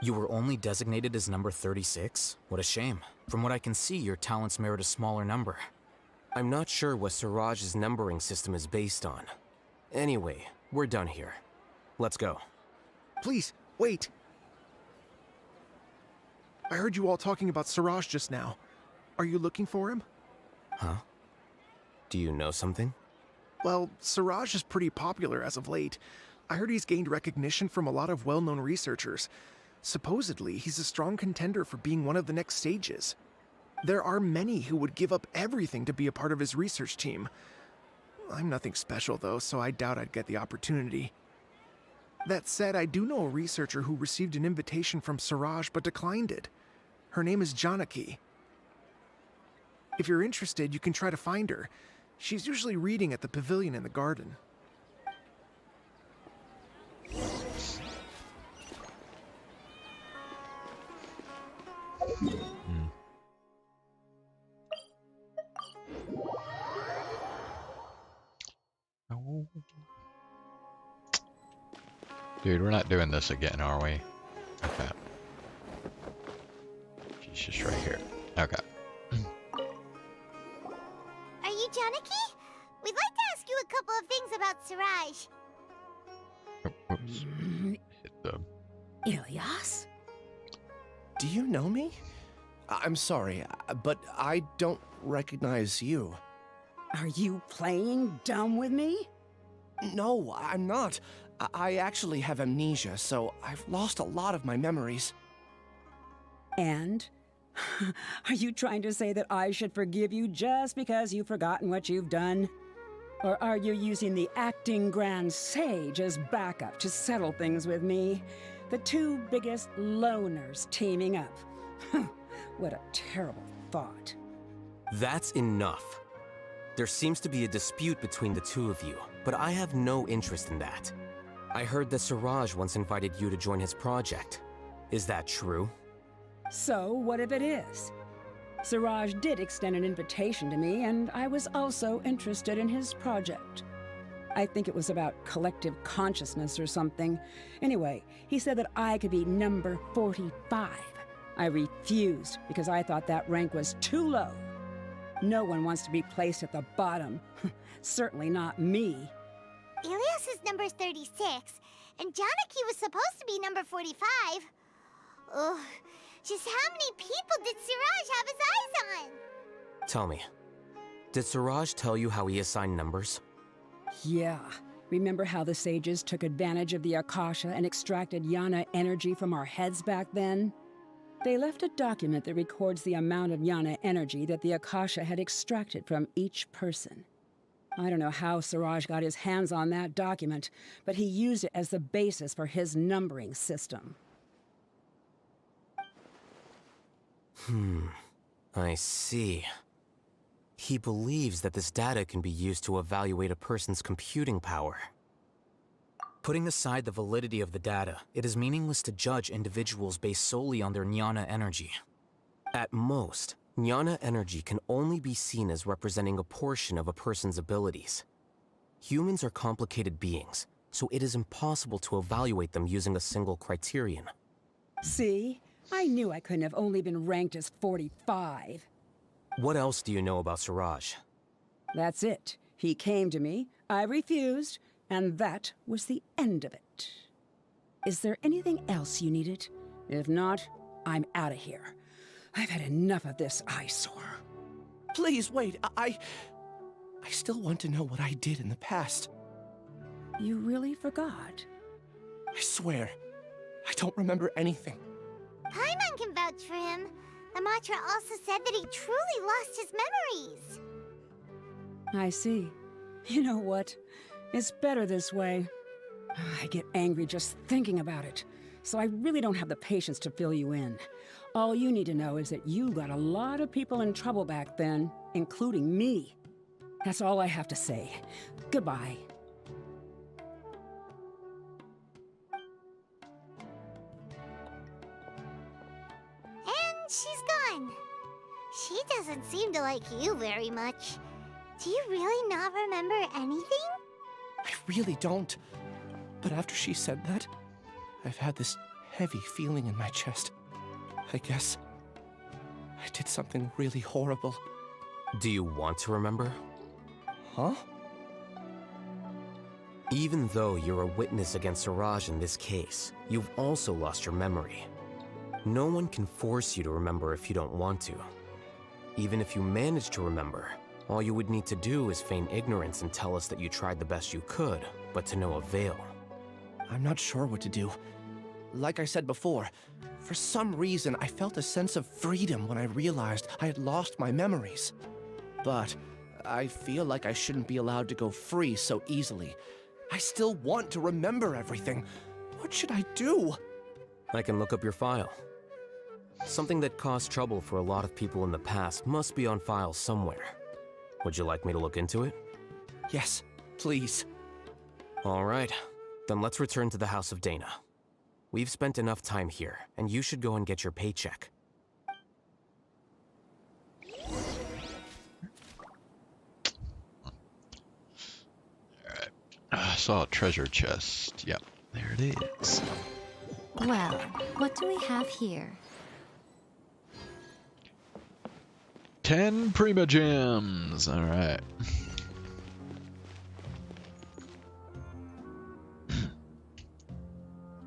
[SPEAKER 16] You were only designated as number 36? What a shame. From what I can see, your talents merit a smaller number.
[SPEAKER 13] I'm not sure what Suraj's numbering system is based on. Anyway, we're done here. Let's go.
[SPEAKER 15] Please, wait. I heard you all talking about Suraj just now. Are you looking for him?
[SPEAKER 13] Huh? Do you know something?
[SPEAKER 15] Well, Suraj is pretty popular as of late. I heard he's gained recognition from a lot of well-known researchers. Supposedly, he's a strong contender for being one of the next sages. There are many who would give up everything to be a part of his research team. I'm nothing special though, so I doubt I'd get the opportunity. That said, I do know a researcher who received an invitation from Suraj but declined it. Her name is Janaki. If you're interested, you can try to find her. She's usually reading at the pavilion in the garden.
[SPEAKER 1] Oh. Dude, we're not doing this again, are we? Okay. She's just right here. Okay.
[SPEAKER 3] Are you Janaki? We'd like to ask you a couple of things about Suraj.
[SPEAKER 1] Oops. Hit the...
[SPEAKER 17] Ilyas?
[SPEAKER 11] Do you know me? I'm sorry, but I don't recognize you.
[SPEAKER 17] Are you playing dumb with me?
[SPEAKER 11] No, I'm not. I actually have amnesia, so I've lost a lot of my memories.
[SPEAKER 17] And? Are you trying to say that I should forgive you just because you've forgotten what you've done? Or are you using the acting Grand Sage as backup to settle things with me? The two biggest loners teaming up. What a terrible thought.
[SPEAKER 13] That's enough. There seems to be a dispute between the two of you, but I have no interest in that. I heard that Suraj once invited you to join his project. Is that true?
[SPEAKER 17] So, what if it is? Suraj did extend an invitation to me, and I was also interested in his project. I think it was about collective consciousness or something. Anyway, he said that I could be number 45. I refused because I thought that rank was too low. No one wants to be placed at the bottom. Certainly not me.
[SPEAKER 3] Ilias is number 36, and Janaki was supposed to be number 45. Ugh, just how many people did Siraj have his eyes on?
[SPEAKER 13] Tell me, did Siraj tell you how he assigned numbers?
[SPEAKER 17] Yeah. Remember how the sages took advantage of the Akasha and extracted Yana energy from our heads back then? They left a document that records the amount of Yana energy that the Akasha had extracted from each person. I don't know how Siraj got his hands on that document, but he used it as the basis for his numbering system.
[SPEAKER 13] I see. He believes that this data can be used to evaluate a person's computing power. Putting aside the validity of the data, it is meaningless to judge individuals based solely on their jnana energy. At most, jnana energy can only be seen as representing a portion of a person's abilities. Humans are complicated beings, so it is impossible to evaluate them using a single criterion.
[SPEAKER 17] See? I knew I couldn't have only been ranked as 45.
[SPEAKER 13] What else do you know about Siraj?
[SPEAKER 17] That's it. He came to me, I refused, and that was the end of it. Is there anything else you needed? If not, I'm out of here. I've had enough of this eyesore.
[SPEAKER 11] Please, wait. I still want to know what I did in the past.
[SPEAKER 17] You really forgot?
[SPEAKER 11] I swear, I don't remember anything.
[SPEAKER 3] Paimon can vouch for him. The mantra also said that he truly lost his memories.
[SPEAKER 17] I see. You know what? It's better this way. I get angry just thinking about it, so I really don't have the patience to fill you in. All you need to know is that you got a lot of people in trouble back then, including me. That's all I have to say. Goodbye.
[SPEAKER 3] And she's gone. She doesn't seem to like you very much. Do you really not remember anything?
[SPEAKER 11] I really don't. But after she said that, I've had this heavy feeling in my chest. I guess I did something really horrible.
[SPEAKER 13] Do you want to remember?
[SPEAKER 11] Huh?
[SPEAKER 13] Even though you're a witness against Siraj in this case, you've also lost your memory. No one can force you to remember if you don't want to. Even if you manage to remember, all you would need to do is feign ignorance and tell us that you tried the best you could, but to no avail.
[SPEAKER 11] I'm not sure what to do. Like I said before, for some reason I felt a sense of freedom when I realized I had lost my memories. But I feel like I shouldn't be allowed to go free so easily. I still want to remember everything. What should I do?
[SPEAKER 13] I can look up your file. Something that caused trouble for a lot of people in the past must be on file somewhere. Would you like me to look into it?
[SPEAKER 11] Yes, please.
[SPEAKER 13] All right, then let's return to the House of Dana. We've spent enough time here, and you should go and get your paycheck.
[SPEAKER 1] Alright. I saw a treasure chest. Yep, there it is.
[SPEAKER 2] Well, what do we have here?
[SPEAKER 1] 10 Prima Gems! Alright.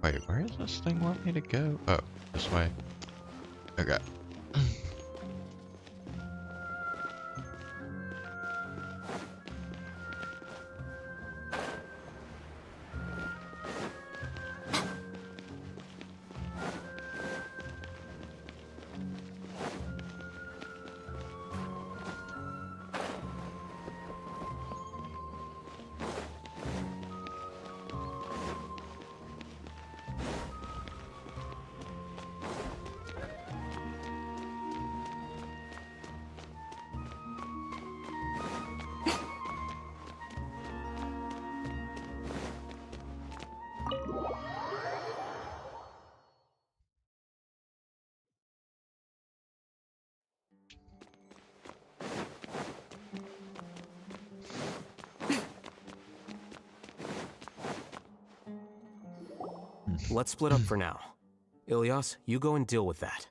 [SPEAKER 1] Wait, where does this thing want me to go? Oh, this way. Okay.
[SPEAKER 13] Let's split up for now. Ilyas, you go and deal with that.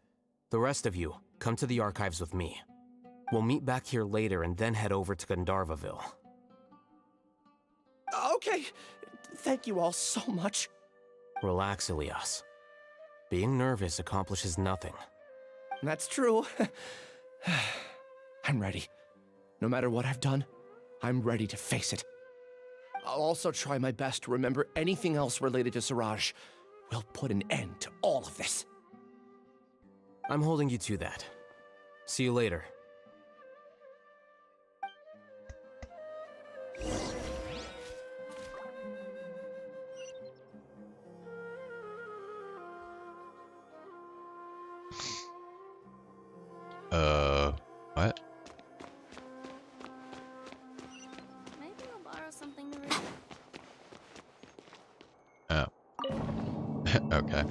[SPEAKER 13] The rest of you, come to the archives with me. We'll meet back here later and then head over to Gandharvaville.
[SPEAKER 11] Okay. Thank you all so much.
[SPEAKER 13] Relax, Ilyas. Being nervous accomplishes nothing.
[SPEAKER 11] That's true. I'm ready. No matter what I've done, I'm ready to face it. I'll also try my best to remember anything else related to Siraj. We'll put an end to all of this.
[SPEAKER 13] I'm holding you to that. See you later.
[SPEAKER 1] What?
[SPEAKER 2] Maybe I'll borrow something to read.
[SPEAKER 1] Oh. Okay.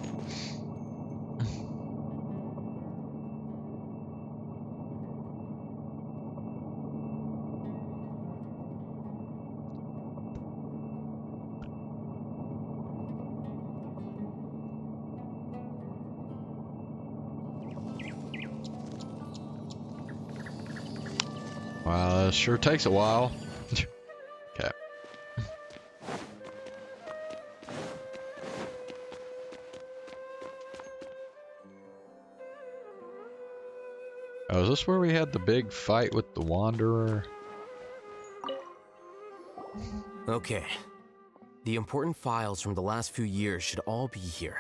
[SPEAKER 1] Wow, that sure takes a while. Okay. Oh, is this where we had the big fight with the Wanderer?
[SPEAKER 13] Okay. The important files from the last few years should all be here.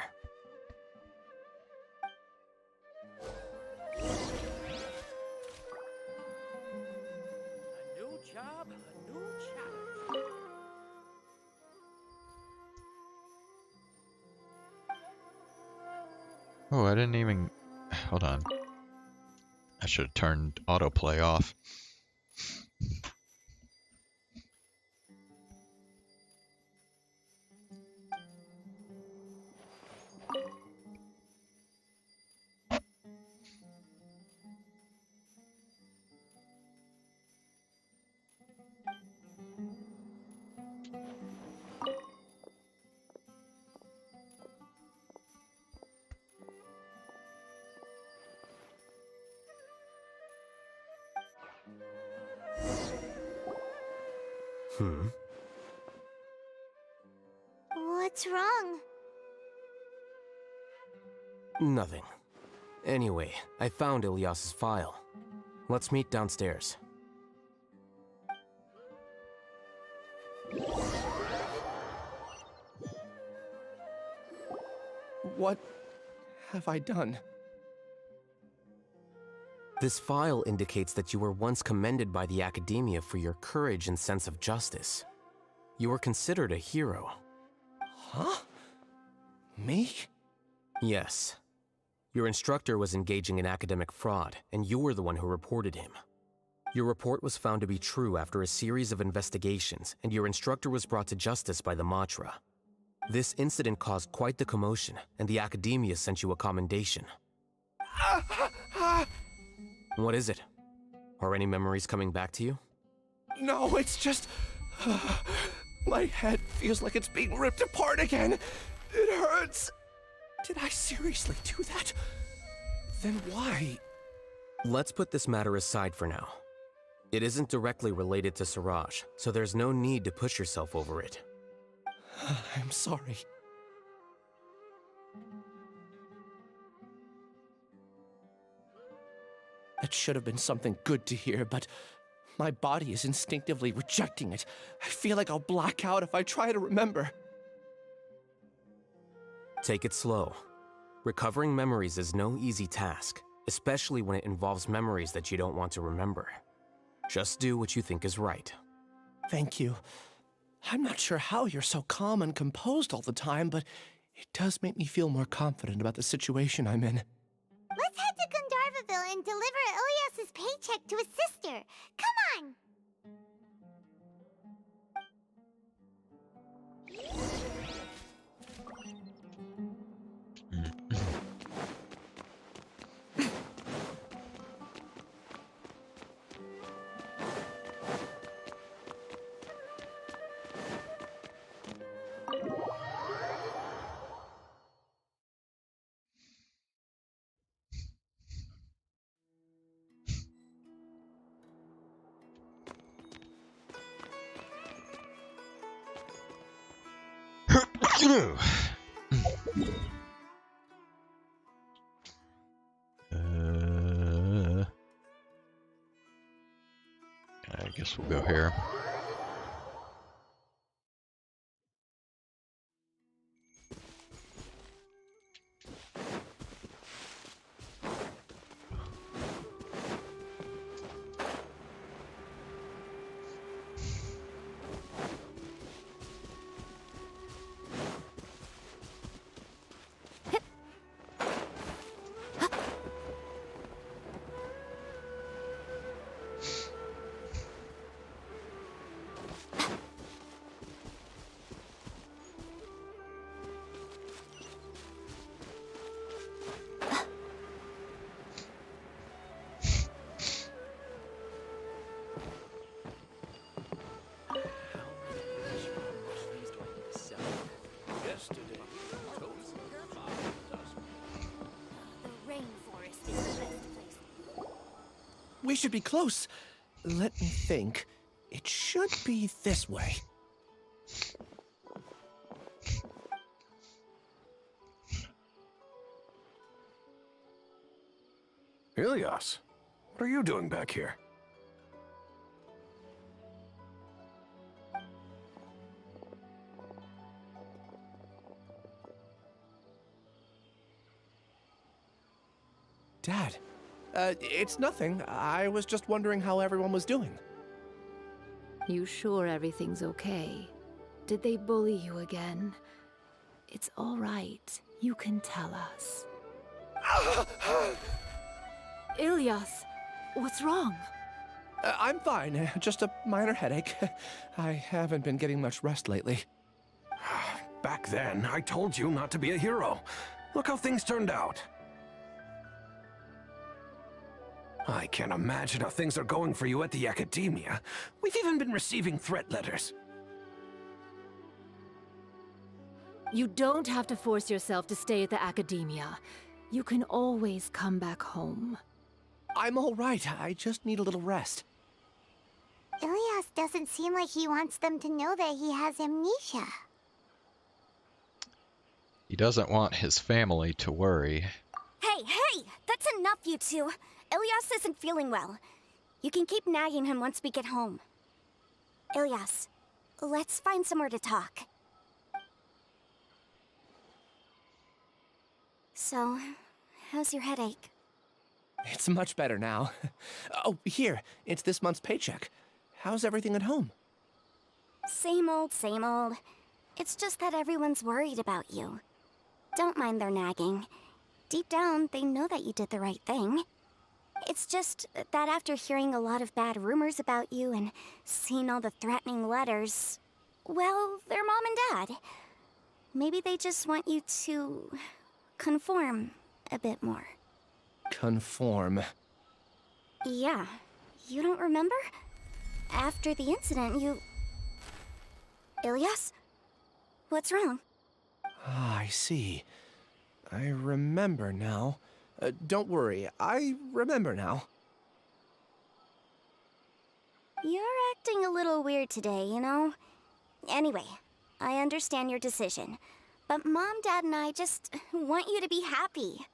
[SPEAKER 1] Oh, I didn't even... Hold on. I should have turned autoplay off.
[SPEAKER 3] What's wrong?
[SPEAKER 13] Nothing. Anyway, I found Ilyas's file. Let's meet downstairs.
[SPEAKER 11] What have I done?
[SPEAKER 13] This file indicates that you were once commended by the Academia for your courage and sense of justice. You were considered a hero.
[SPEAKER 11] Huh? Me?
[SPEAKER 13] Yes. Your instructor was engaging in academic fraud, and you were the one who reported him. Your report was found to be true after a series of investigations, and your instructor was brought to justice by the Matra. This incident caused quite the commotion, and the Academia sent you a commendation. What is it? Are any memories coming back to you?
[SPEAKER 11] No, it's just... my head feels like it's being ripped apart again. It hurts. Did I seriously do that? Then why?
[SPEAKER 13] Let's put this matter aside for now. It isn't directly related to Siraj, so there's no need to push yourself over it.
[SPEAKER 11] I'm sorry. That should have been something good to hear, but my body is instinctively rejecting it. I feel like I'll black out if I try to remember.
[SPEAKER 13] Take it slow. Recovering memories is no easy task, especially when it involves memories that you don't want to remember. Just do what you think is right.
[SPEAKER 11] Thank you. I'm not sure how you're so calm and composed all the time, but it does make me feel more confident about the situation I'm in.
[SPEAKER 3] Let's head to Gandharvaville and deliver Ilyas's paycheck to his sister. Come on!
[SPEAKER 1] I guess we'll go here.
[SPEAKER 11] We should be close. Let me think. It should be this way.
[SPEAKER 18] Ilias, what are you doing back here?
[SPEAKER 11] Dad, it's nothing. I was just wondering how everyone was doing.
[SPEAKER 19] You sure everything's okay? Did they bully you again? It's all right. You can tell us. Ilias, what's wrong?
[SPEAKER 11] I'm fine. Just a minor headache. I haven't been getting much rest lately.
[SPEAKER 18] Back then, I told you not to be a hero. Look how things turned out. I can't imagine how things are going for you at the Academia. We've even been receiving threat letters.
[SPEAKER 19] You don't have to force yourself to stay at the Academia. You can always come back home.
[SPEAKER 11] I'm all right. I just need a little rest.
[SPEAKER 3] Ilias doesn't seem like he wants them to know that he has amnesia.
[SPEAKER 1] He doesn't want his family to worry.
[SPEAKER 20] Hey! That's enough, you two. Ilias isn't feeling well. You can keep nagging him once we get home. Ilias, let's find somewhere to talk. So, how's your headache?
[SPEAKER 11] It's much better now. Oh, here. It's this month's paycheck. How's everything at home?
[SPEAKER 20] Same old, same old. It's just that everyone's worried about you. Don't mind their nagging. Deep down, they know that you did the right thing. It's just that after hearing a lot of bad rumors about you and seeing all the threatening letters, well, they're mom and dad. Maybe they just want you to conform a bit more.
[SPEAKER 11] Conform.
[SPEAKER 20] Yeah. You don't remember? After the incident, you... Ilias? What's wrong?
[SPEAKER 11] Ah, I see. I remember now. Don't worry, I remember now.
[SPEAKER 20] You're acting a little weird today, you know? Anyway, I understand your decision. But Mom, Dad, and I just want you to be happy.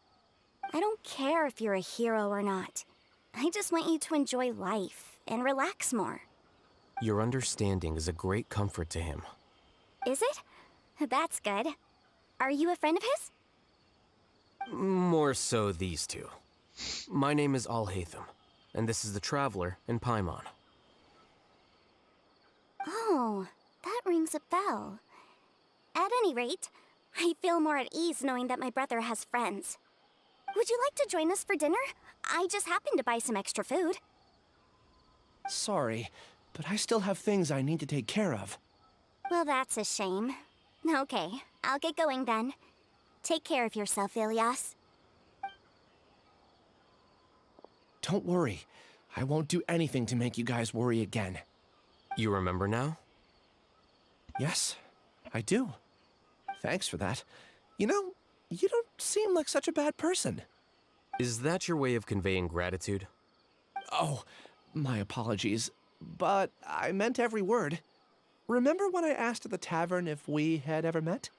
[SPEAKER 20] I don't care if you're a hero or not. I just want you to enjoy life and relax more.
[SPEAKER 13] Your understanding is a great comfort to him.
[SPEAKER 20] Is it? That's good. Are you a friend of his?
[SPEAKER 13] More so these two. My name is Alhaitham, and this is the Traveler in Paimon.
[SPEAKER 20] Oh, that rings a bell. At any rate, I feel more at ease knowing that my brother has friends. Would you like to join us for dinner? I just happened to buy some extra food.
[SPEAKER 11] Sorry, but I still have things I need to take care of.
[SPEAKER 20] Well, that's a shame. Okay, I'll get going then. Take care of yourself, Ilias.
[SPEAKER 11] Don't worry. I won't do anything to make you guys worry again.
[SPEAKER 13] You remember now?
[SPEAKER 11] Yes, I do. Thanks for that. You know, you don't seem like such a bad person.
[SPEAKER 13] Is that your way of conveying gratitude?
[SPEAKER 11] Oh, my apologies. But I meant every word. Remember when I asked at the tavern if we had ever met?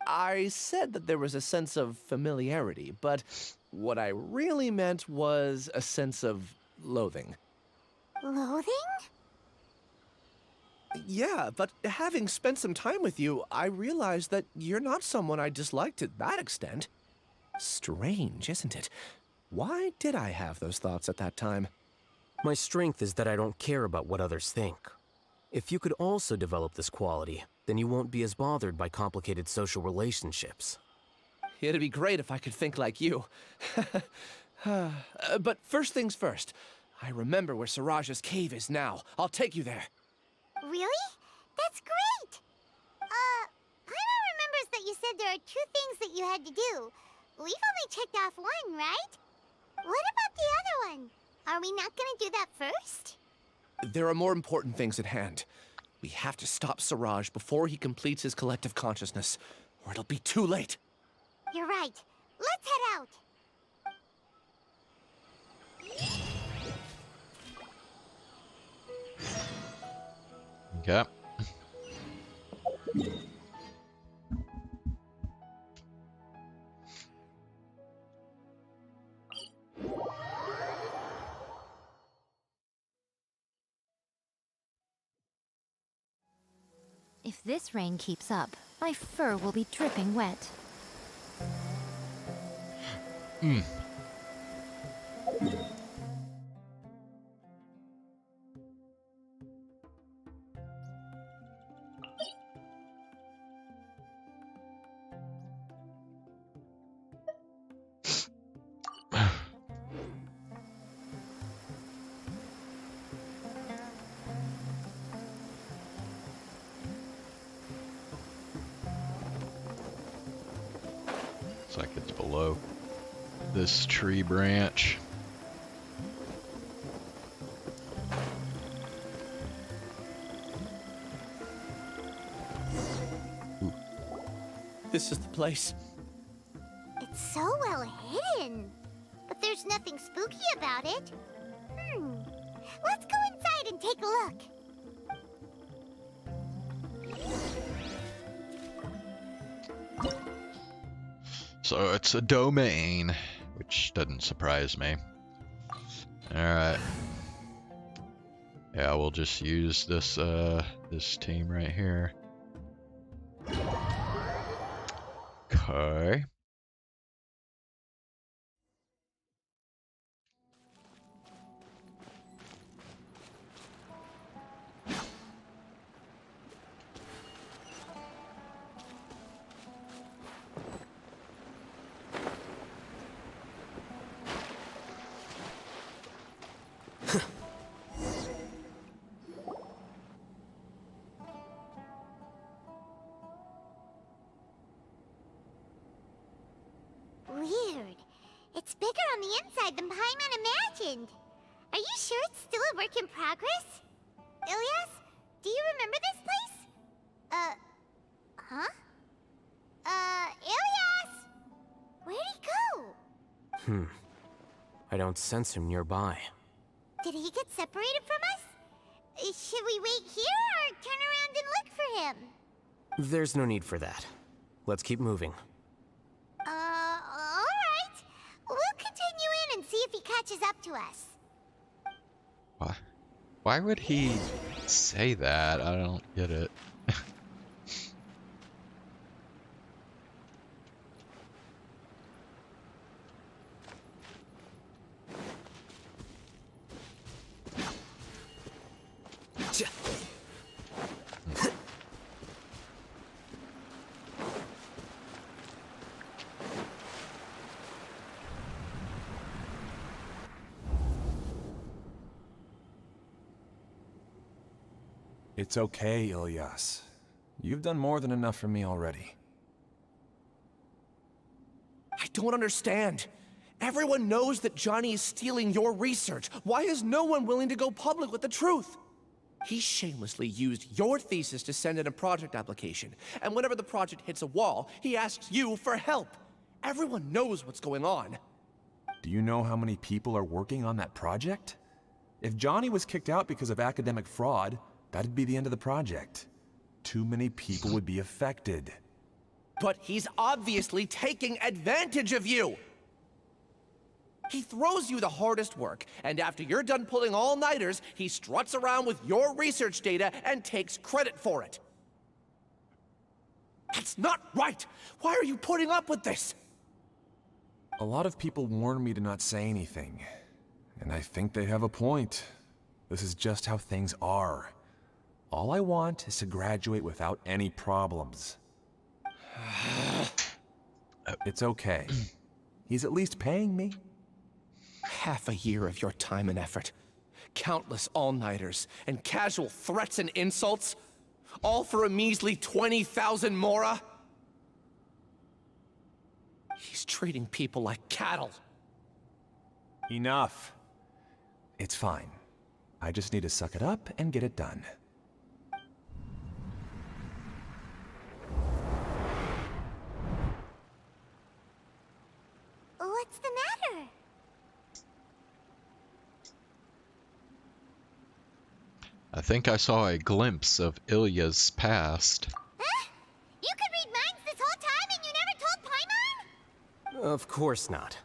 [SPEAKER 11] I said that there was a sense of familiarity, but what I really meant was a sense of loathing.
[SPEAKER 3] Loathing?
[SPEAKER 11] Yeah, but having spent some time with you, I realized that you're not someone I dislike to that extent. Strange, isn't it? Why did I have those thoughts at that time?
[SPEAKER 13] My strength is that I don't care about what others think. If you could also develop this quality, then you won't be as bothered by complicated social relationships.
[SPEAKER 11] It'd be great if I could think like you. But first things first. I remember where Siraj's cave is now. I'll take you there.
[SPEAKER 3] Really? That's great! Paimon remembers that you said there are 2 things that you had to do. We've only checked off 1, right? What about the other one? Are we not gonna do that first?
[SPEAKER 11] There are more important things at hand. We have to stop Siraj before he completes his collective consciousness, or it'll be too late.
[SPEAKER 3] You're right. Let's head out.
[SPEAKER 1] Okay.
[SPEAKER 2] If this rain keeps up, my fur will be dripping wet.
[SPEAKER 1] Hmm. Looks like it's below this tree branch.
[SPEAKER 11] This is the place.
[SPEAKER 3] It's so well hidden. But there's nothing spooky about it. Let's go inside and take a look.
[SPEAKER 1] So it's a domain, which doesn't surprise me. Alright. Yeah, we'll just use this this team right here. Okay.
[SPEAKER 3] Weird. It's bigger on the inside than Paimon imagined. Are you sure it's still a work in progress? Ilyas, do you remember this place? Huh? Ilyas! Where'd he go?
[SPEAKER 13] I don't sense him nearby.
[SPEAKER 3] Did he get separated from us? Should we wait here or turn around and look for him?
[SPEAKER 13] There's no need for that. Let's keep moving.
[SPEAKER 3] Alright. We'll continue in and see if he catches up to us.
[SPEAKER 1] What? Why would he say that? I don't get it.
[SPEAKER 7] It's okay, Ilyas. You've done more than enough for me already.
[SPEAKER 11] I don't understand. Everyone knows that Johnny is stealing your research. Why is no one willing to go public with the truth? He shamelessly used your thesis to send in a project application, and whenever the project hits a wall, he asks you for help. Everyone knows what's going on.
[SPEAKER 7] Do you know how many people are working on that project? If Johnny was kicked out because of academic fraud, that'd be the end of the project. Too many people would be affected.
[SPEAKER 11] But he's obviously taking advantage of you! He throws you the hardest work, and after you're done pulling all-nighters, he struts around with your research data and takes credit for it. That's not right! Why are you putting up with this?
[SPEAKER 7] A lot of people warn me to not say anything, and I think they have a point. This is just how things are. All I want is to graduate without any problems. It's okay. He's at least paying me.
[SPEAKER 11] Half a year of your time and effort. Countless all-nighters and casual threats and insults. All for a measly 20,000 mora? He's treating people like cattle.
[SPEAKER 7] Enough. It's fine. I just need to suck it up and get it done.
[SPEAKER 3] What's the matter?
[SPEAKER 1] I think I saw a glimpse of Ilya's past.
[SPEAKER 3] Huh? You could read minds this whole time and you never told Paimon?
[SPEAKER 13] Of course not.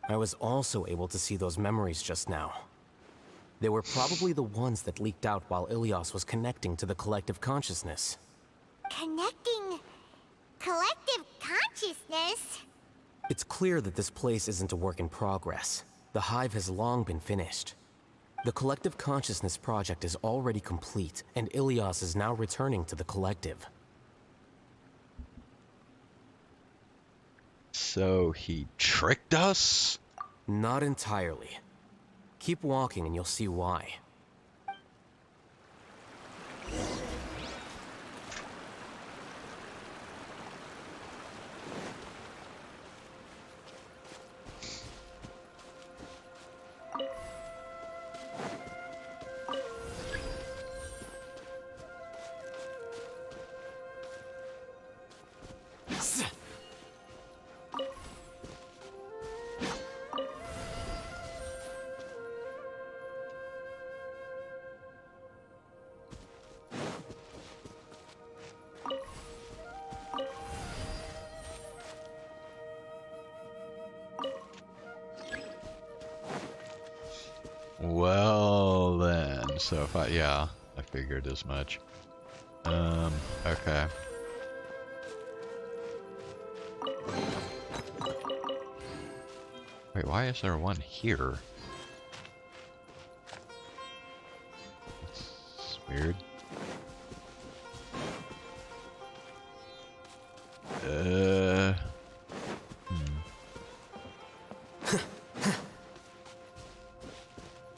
[SPEAKER 13] I was also able to see those memories just now. They were probably the ones that leaked out while Ilyas was connecting to the collective consciousness.
[SPEAKER 3] Connecting collective consciousness?
[SPEAKER 13] It's clear that this place isn't a work in progress. The hive has long been finished. The collective consciousness project is already complete, and Ilyas is now returning to the collective.
[SPEAKER 1] So he tricked us?
[SPEAKER 13] Not entirely. Keep walking and you'll see why.
[SPEAKER 1] Well then, so if yeah, I figured as much. Okay. Wait, why is there one here? It's weird.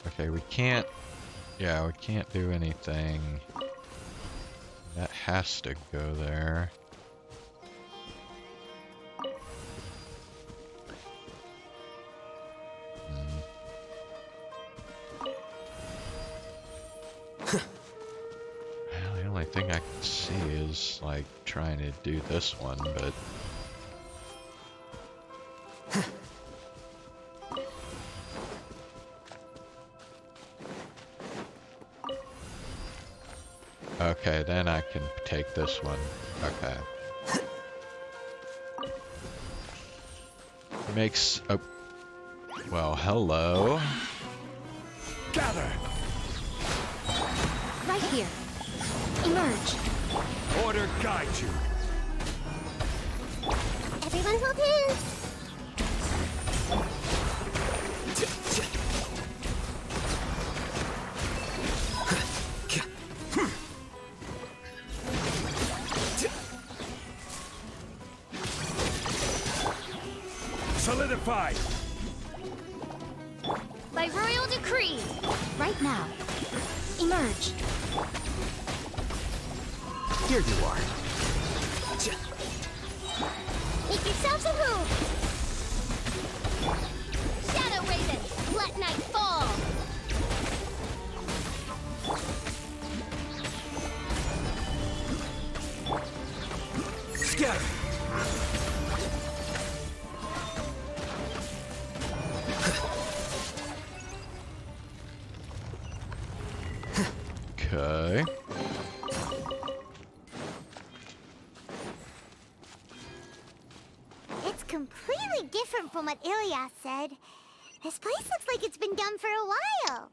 [SPEAKER 1] Okay, we can't... Yeah, we can't do anything. That has to go there. Well, the only thing I can see is, like, trying to do this one, but... Okay, then I can take this one. Okay. Makes a... Well, hello.
[SPEAKER 11] Gather!
[SPEAKER 5] Right here. Emerge.
[SPEAKER 18] Order guide you.
[SPEAKER 3] Everyone hold hands!
[SPEAKER 18] Solidify!
[SPEAKER 5] By royal decree. Right now. Emerge.
[SPEAKER 13] Here you are.
[SPEAKER 3] Make yourselves a move! Shadow Raven, let night fall!
[SPEAKER 18] Scatter!
[SPEAKER 1] Okay.
[SPEAKER 3] completely different from what Ilias said. This place looks like it's been done for a while.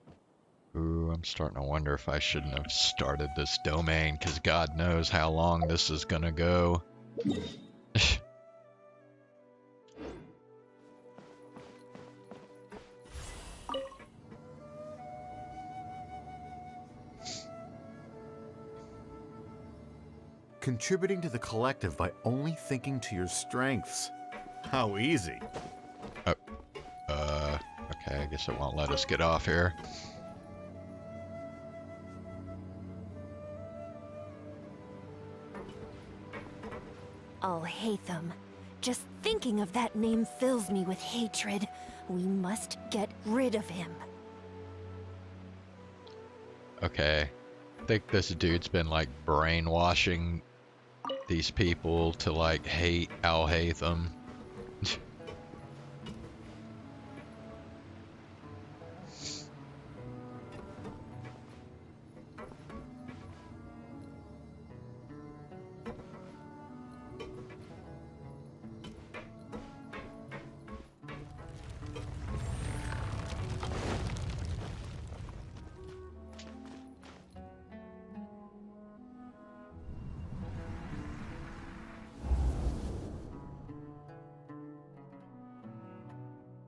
[SPEAKER 1] Ooh, I'm starting to wonder if I shouldn't have started this domain, because God knows how long this is gonna go.
[SPEAKER 2] Contributing to the collective by only thinking to your strengths. How easy.
[SPEAKER 1] Okay, I guess it won't let us get off here.
[SPEAKER 21] Alhaitham. Just thinking of that name fills me with hatred. We must get rid of him.
[SPEAKER 1] Okay. I think this dude's been like brainwashing these people to like hate Alhaitham.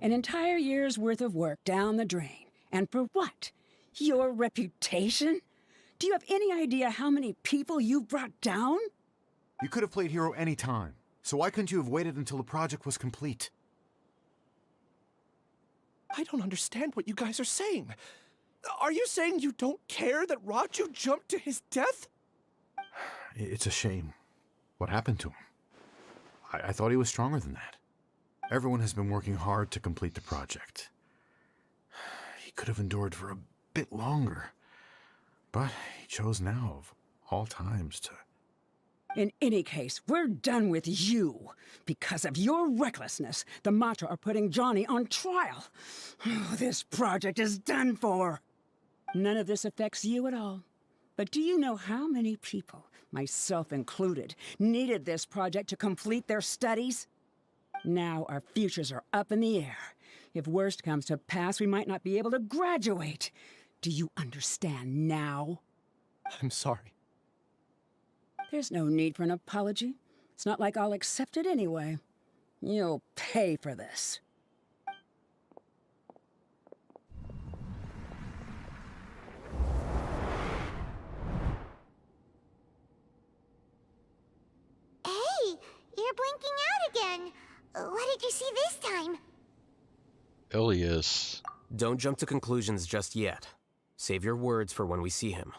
[SPEAKER 17] An entire year's worth of work down the drain. And for what? Your reputation? Do you have any idea how many people you've brought down?
[SPEAKER 2] You could have played hero any time, so why couldn't you have waited until the project was complete?
[SPEAKER 11] I don't understand what you guys are saying. Are you saying you don't care that Raju jumped to his death?
[SPEAKER 2] It's a shame. What happened to him? I thought he was stronger than that. Everyone has been working hard to complete the project. He could have endured for a bit longer, but he chose now, of all times, to...
[SPEAKER 17] In any case, we're done with you. Because of your recklessness, the Matra are putting Johnny on trial. This project is done for. None of this affects you at all. But do you know how many people, myself included, needed this project to complete their studies? Now our futures are up in the air. If worst comes to pass, we might not be able to graduate. Do you understand now?
[SPEAKER 11] I'm sorry.
[SPEAKER 17] There's no need for an apology. It's not like I'll accept it anyway. You'll pay for this.
[SPEAKER 3] Hey, you're blinking out again. What did you see this time?
[SPEAKER 1] Ilias.
[SPEAKER 13] Don't jump to conclusions just yet. Save your words for when we see him.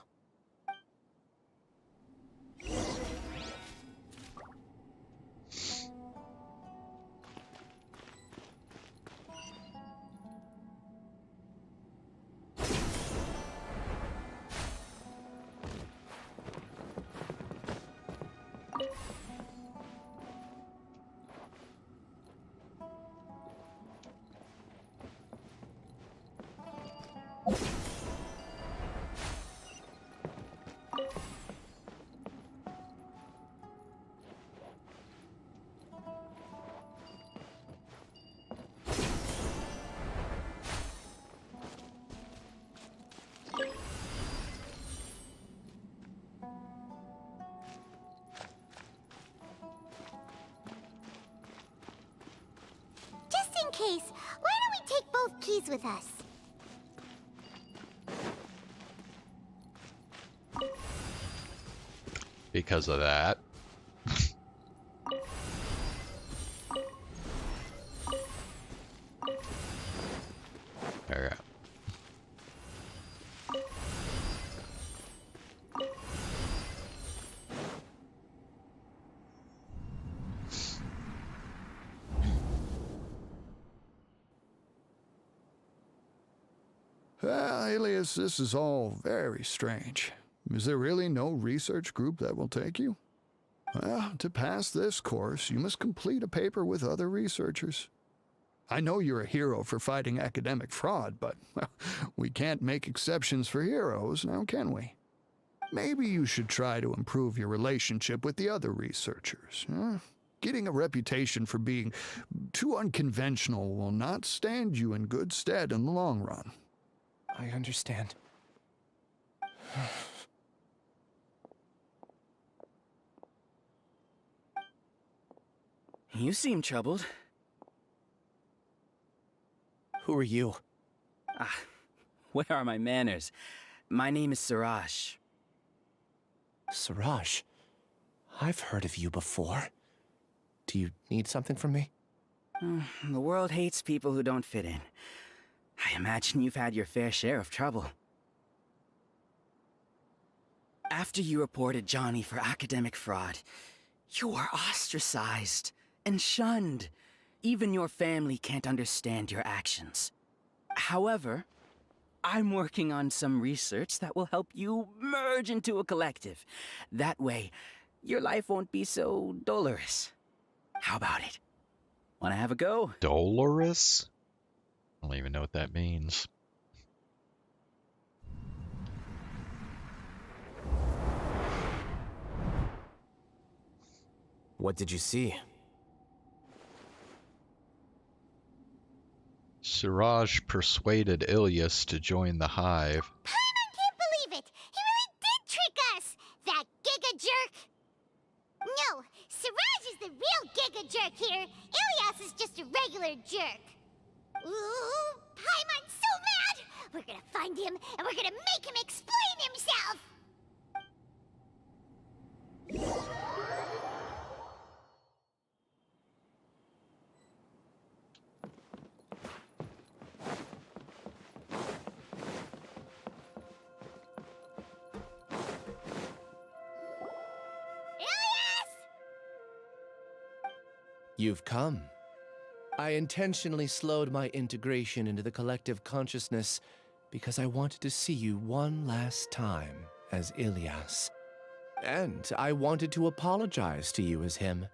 [SPEAKER 3] Just in case, why don't we take both keys with us?
[SPEAKER 1] Because of that. There we go.
[SPEAKER 22] Alias, this is all very strange. Is there really no research group that will take you? Well, to pass this course, you must complete a paper with other researchers. I know you're a hero for fighting academic fraud, but well, we can't make exceptions for heroes, now can we? Maybe you should try to improve your relationship with the other researchers. getting a reputation for being too unconventional will not stand you in good stead in the long run.
[SPEAKER 11] I understand.
[SPEAKER 9] You seem troubled.
[SPEAKER 11] Who are you?
[SPEAKER 9] Where are my manners? My name is Siraj.
[SPEAKER 11] Siraj? I've heard of you before. Do you need something from me?
[SPEAKER 9] The world hates people who don't fit in. I imagine you've had your fair share of trouble. After you reported Johnny for academic fraud, you were ostracized and shunned. Even your family can't understand your actions. However, I'm working on some research that will help you merge into a collective. That way, your life won't be so dolorous. How about it? Wanna have a go?
[SPEAKER 1] Dolorous? I don't even know what that means.
[SPEAKER 13] What did you see?
[SPEAKER 1] Siraj persuaded Ilyas to join the Hive.
[SPEAKER 3] Paimon can't believe it! He really did trick us! That giga jerk! No, Siraj is the real giga jerk here. Ilyas is just a regular jerk. Ooh, Paimon's so mad! We're gonna find him, and we're gonna make him explain himself!
[SPEAKER 11] You've come. I intentionally slowed my integration into the collective consciousness because I wanted to see you one last time as Ilyas. And I wanted to apologize to you as him.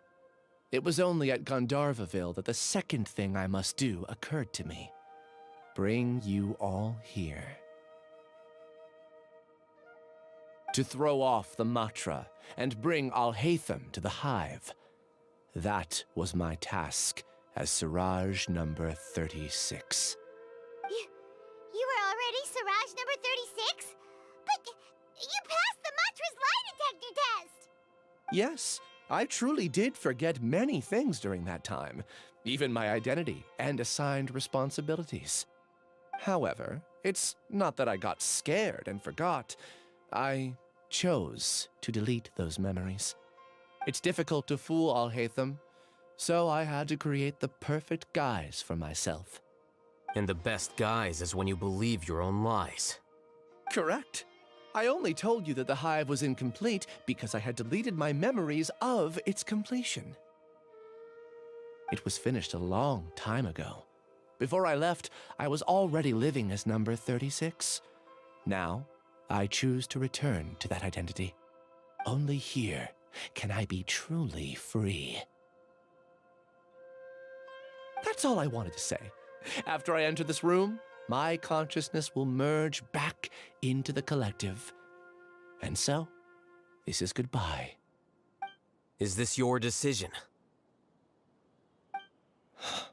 [SPEAKER 11] It was only at Gandharvaville that the second thing I must do occurred to me. Bring you all here. To throw off the Matra and bring Alhaitham to the Hive. That was my task as Siraj number 36.
[SPEAKER 3] You were already Siraj number 36? But you passed the Matra's lie detector test!
[SPEAKER 11] Yes, I truly did forget many things during that time, even my identity and assigned responsibilities. However, it's not that I got scared and forgot. I chose to delete those memories. It's difficult to fool Alhaitham, so I had to create the perfect guise for myself.
[SPEAKER 13] And the best guise is when you believe your own lies.
[SPEAKER 11] Correct. I only told you that the Hive was incomplete because I had deleted my memories of its completion. It was finished a long time ago. Before I left, I was already living as number 36. Now, I choose to return to that identity. Only here can I be truly free. That's all I wanted to say. After I enter this room, my consciousness will merge back into the collective. And so, this is goodbye.
[SPEAKER 13] Is this your decision?
[SPEAKER 3] Yeah,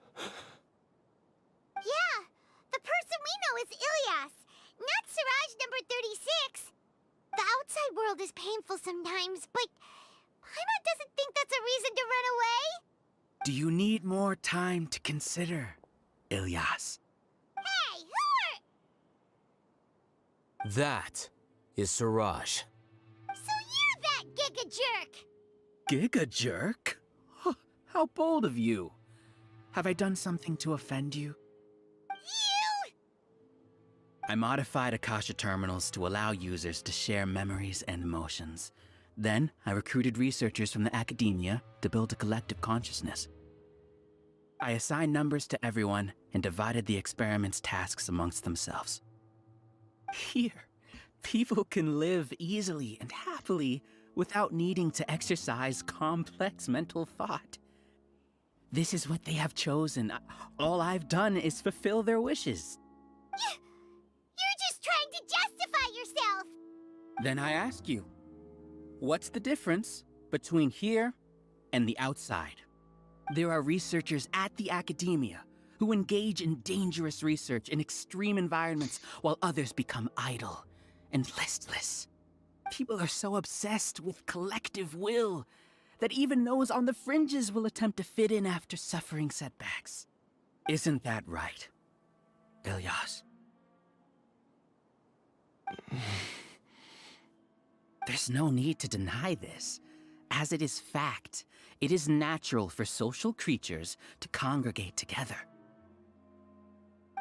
[SPEAKER 3] the person we know is Ilyas, not Siraj number 36. The outside world is painful sometimes, but Paimon doesn't think that's a reason to run away.
[SPEAKER 9] Do you need more time to consider, Ilyas?
[SPEAKER 3] Hey, who are...
[SPEAKER 13] That is Siraj.
[SPEAKER 3] So you're that giga jerk!
[SPEAKER 9] Giga jerk? How bold of you. Have I done something to offend you?
[SPEAKER 3] You!
[SPEAKER 9] I modified Akasha terminals to allow users to share memories and emotions. Then, I recruited researchers from the academia to build a collective consciousness. I assigned numbers to everyone and divided the experiment's tasks amongst themselves. Here, people can live easily and happily without needing to exercise complex mental thought. This is what they have chosen. All I've done is fulfill their wishes.
[SPEAKER 3] You're just trying to justify yourself!
[SPEAKER 9] Then I ask you, what's the difference between here and the outside?
[SPEAKER 4] There are researchers at the academia who engage in dangerous research in extreme environments while others become idle and listless. People are so obsessed with collective will that even those on the fringes will attempt to fit in after suffering setbacks. Isn't that right, Ilyas? There's no need to deny this, as it is fact. It is natural for social creatures to congregate together.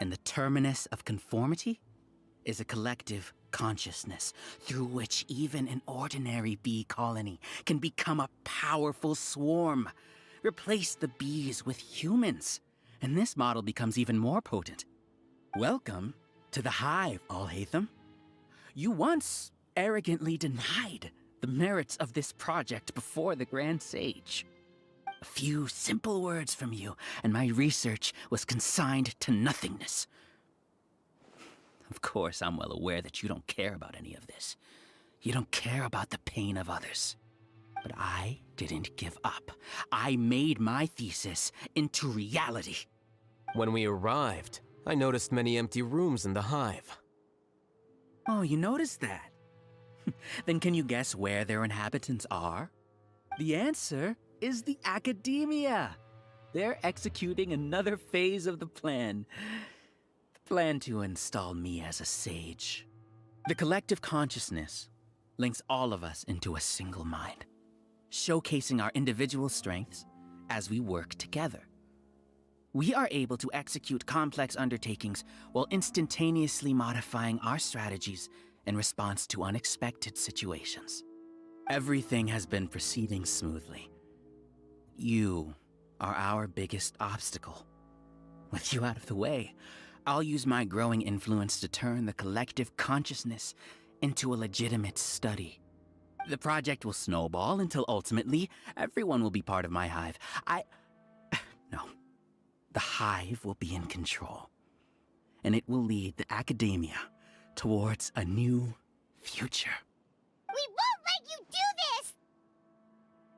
[SPEAKER 4] And the terminus of conformity is a collective consciousness through which even an ordinary bee colony can become a powerful swarm. Replace the bees with humans, and this model becomes even more potent. Welcome to the hive, Alhaitham. You once arrogantly denied the merits of this project before the Grand Sage. A few simple words from you, and my research was consigned to nothingness. Of course, I'm well aware that you don't care about any of this. You don't care about the pain of others. But I didn't give up. I made my thesis into reality.
[SPEAKER 13] When we arrived, I noticed many empty rooms in the hive.
[SPEAKER 4] Oh, you noticed that? Then can you guess where their inhabitants are? The answer is the academia. They're executing another phase of the plan. The plan to install me as a sage. The collective consciousness links all of us into a single mind, showcasing our individual strengths as we work together. We are able to execute complex undertakings while instantaneously modifying our strategies in response to unexpected situations. Everything has been proceeding smoothly. You are our biggest obstacle. With you out of the way, I'll use my growing influence to turn the collective consciousness into a legitimate study. The project will snowball until ultimately everyone will be part of my hive. No. The hive will be in control, and it will lead the academia towards a new future.
[SPEAKER 3] We won't let you do this!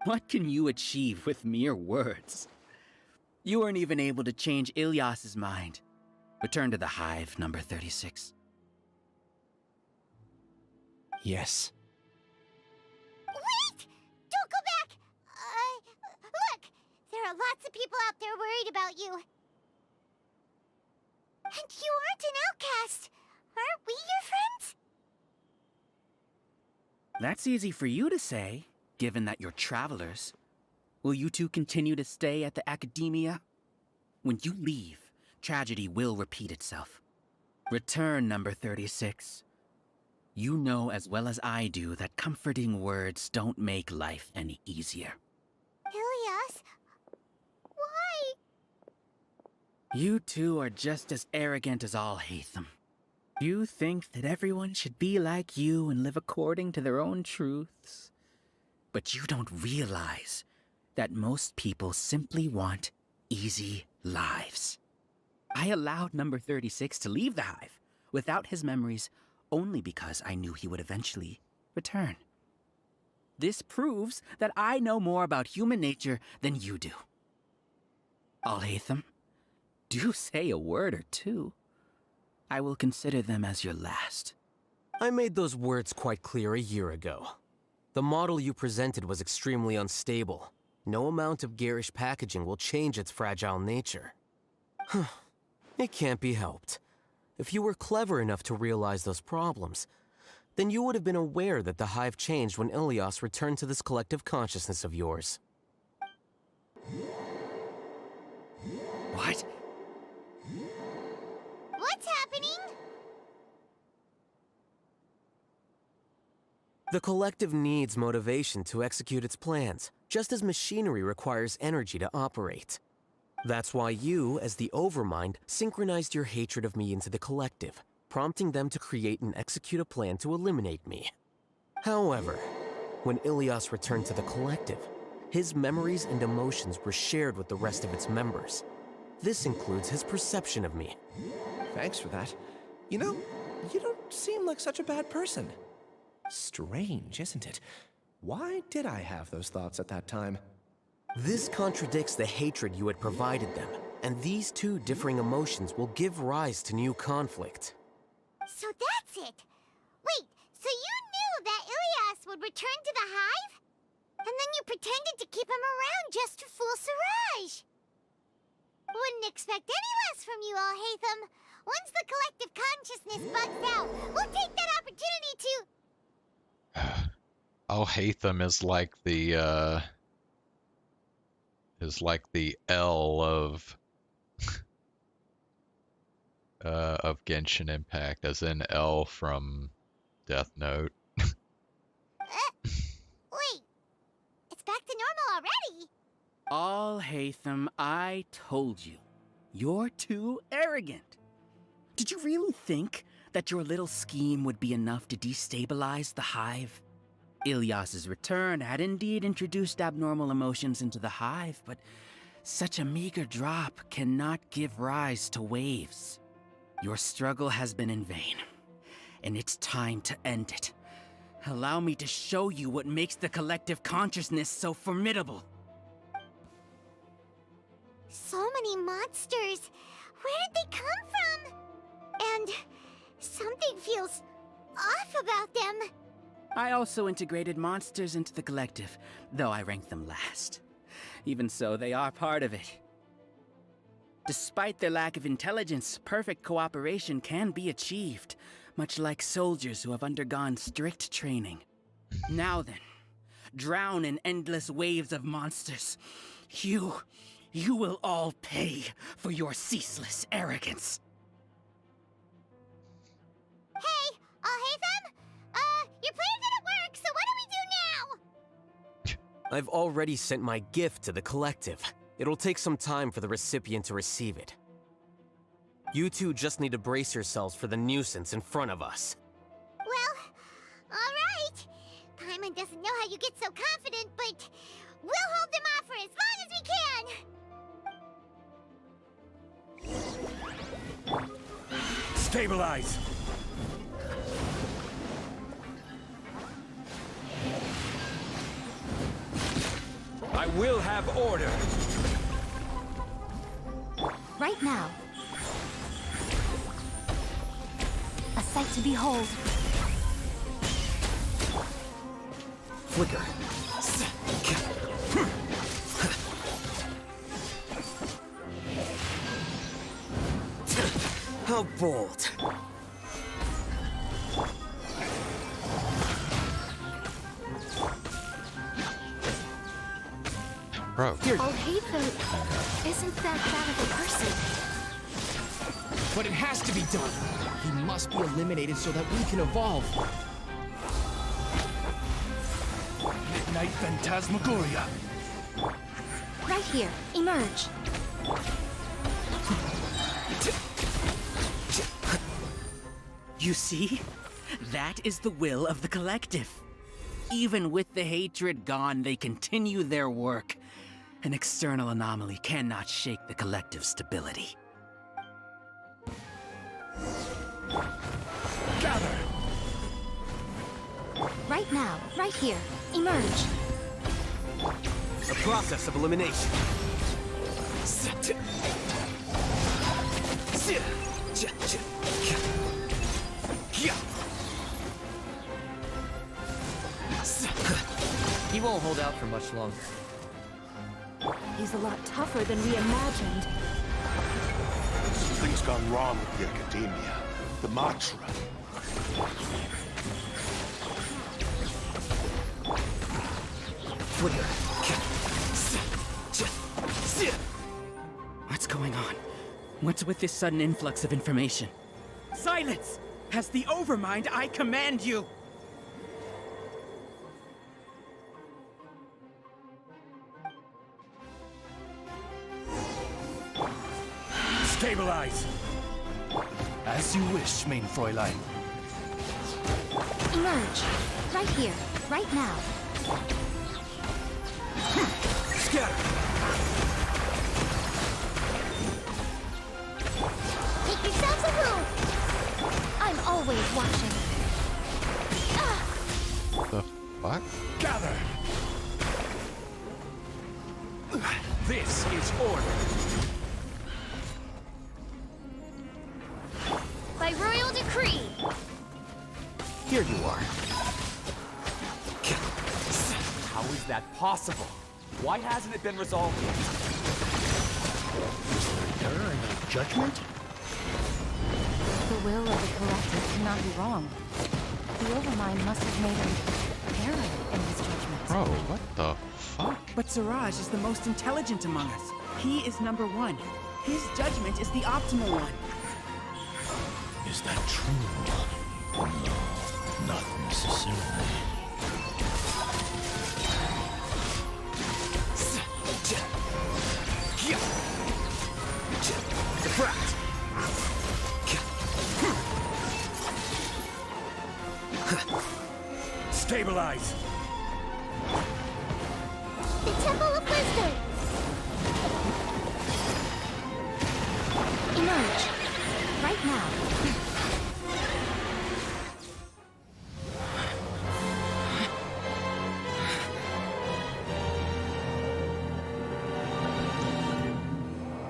[SPEAKER 4] What can you achieve with mere words? You weren't even able to change Ilyas's mind. Return to the hive, number 36.
[SPEAKER 8] Yes.
[SPEAKER 3] Wait! Don't go back! Look! There are lots of people out there worried about you. And you aren't an outcast. Aren't we your friends?
[SPEAKER 4] That's easy for you to say, given that you're travelers. Will you two continue to stay at the academia? When you leave, tragedy will repeat itself. Return, number 36. You know as well as I do that comforting words don't make life any easier.
[SPEAKER 3] Ilyas? Why?
[SPEAKER 4] You two are just as arrogant as Alhaitham. You think that everyone should be like you and live according to their own truths. But you don't realize that most people simply want easy lives. I allowed number 36 to leave the hive without his memories only because I knew he would eventually return. This proves that I know more about human nature than you do. Alhaitham, do say a word or two. I will consider them as your last.
[SPEAKER 13] I made those words quite clear a year ago. The model you presented was extremely unstable. No amount of garish packaging will change its fragile nature. It can't be helped. If you were clever enough to realize those problems, then you would have been aware that the hive changed when Ilyas returned to this collective consciousness of yours.
[SPEAKER 4] What?
[SPEAKER 3] What's happening?
[SPEAKER 13] The collective needs motivation to execute its plans, just as machinery requires energy to operate. That's why you, as the Overmind, synchronized your hatred of me into the collective, prompting them to create and execute a plan to eliminate me. However, when Ilyas returned to the collective, his memories and emotions were shared with the rest of its members. This includes his perception of me.
[SPEAKER 11] Thanks for that. You know, you don't seem like such a bad person. Strange, isn't it? Why did I have those thoughts at that time?
[SPEAKER 13] This contradicts the hatred you had provided them, and these two differing emotions will give rise to new conflict.
[SPEAKER 3] So that's it. Wait, so you knew that Ilias would return to the hive? And then you pretended to keep him around just to fool Siraj. Wouldn't expect any less from you, Alhaitham. Once the collective consciousness bugs out, we'll take that opportunity to...
[SPEAKER 1] Alhaitham is like the L of Genshin Impact, as in L from Death Note.
[SPEAKER 3] Wait, it's back to normal already?
[SPEAKER 4] Alhaitham, I told you. You're too arrogant. Did you really think that your little scheme would be enough to destabilize the hive? Ilias's return had indeed introduced abnormal emotions into the hive, but such a meager drop cannot give rise to waves. Your struggle has been in vain, and it's time to end it. Allow me to show you what makes the collective consciousness so formidable.
[SPEAKER 3] So many monsters. Where did they come from? And something feels off about them.
[SPEAKER 4] I also integrated monsters into the collective, though I ranked them last. Even so, they are part of it. Despite their lack of intelligence, perfect cooperation can be achieved, much like soldiers who have undergone strict training. Now then, drown in endless waves of monsters. You will all pay for your ceaseless arrogance.
[SPEAKER 3] Hey, Alhaitham? Your plan didn't work, so what do we do now?
[SPEAKER 13] I've already sent my gift to the collective. It'll take some time for the recipient to receive it. You two just need to brace yourselves for the nuisance in front of us.
[SPEAKER 3] Well, alright. Paimon doesn't know how you get so confident, but we'll hold them off for as long as we can.
[SPEAKER 18] Stabilize! I will have order!
[SPEAKER 21] Right now. A sight to behold.
[SPEAKER 13] Flicker. How bold.
[SPEAKER 1] Bro.
[SPEAKER 5] Alhaitham isn't that bad of a person.
[SPEAKER 8] But it has to be done. He must be eliminated so that we can evolve.
[SPEAKER 18] Midnight Phantasmagoria.
[SPEAKER 21] Right here. Emerge.
[SPEAKER 4] You see? That is the will of the collective. Even with the hatred gone, they continue their work. An external anomaly cannot shake the collective's stability.
[SPEAKER 18] Gather!
[SPEAKER 21] Right now. Right here. Emerge.
[SPEAKER 13] A process of elimination.
[SPEAKER 6] He won't hold out for much longer.
[SPEAKER 21] He's a lot tougher than we imagined.
[SPEAKER 10] Something's gone wrong with the Academia. The Matra.
[SPEAKER 13] Flicker.
[SPEAKER 4] What's going on? What's with this sudden influx of information? Silence! As the Overmind, I command you!
[SPEAKER 18] Stabilize! As you wish, main Fräulein.
[SPEAKER 21] Emerge. Right here. Right now.
[SPEAKER 18] Scatter!
[SPEAKER 3] Take yourselves a move.
[SPEAKER 21] I'm always watching.
[SPEAKER 1] The fuck?
[SPEAKER 18] Gather!
[SPEAKER 9] This is order.
[SPEAKER 5] By royal decree.
[SPEAKER 8] Here you are.
[SPEAKER 7] How is that possible? Why hasn't it been resolved yet?
[SPEAKER 6] Is there an error in the judgment?
[SPEAKER 21] The will of the collective cannot be wrong. The Overmind must have made an error in his judgment.
[SPEAKER 1] Bro, what the fuck?
[SPEAKER 4] But Siraj is the most intelligent among us. He is number one. His judgment is the optimal one.
[SPEAKER 6] Is that true? No, not necessarily.
[SPEAKER 8] Subtract!
[SPEAKER 18] Stabilize!
[SPEAKER 3] The Temple of Wisdom!
[SPEAKER 21] Emerge. Right now.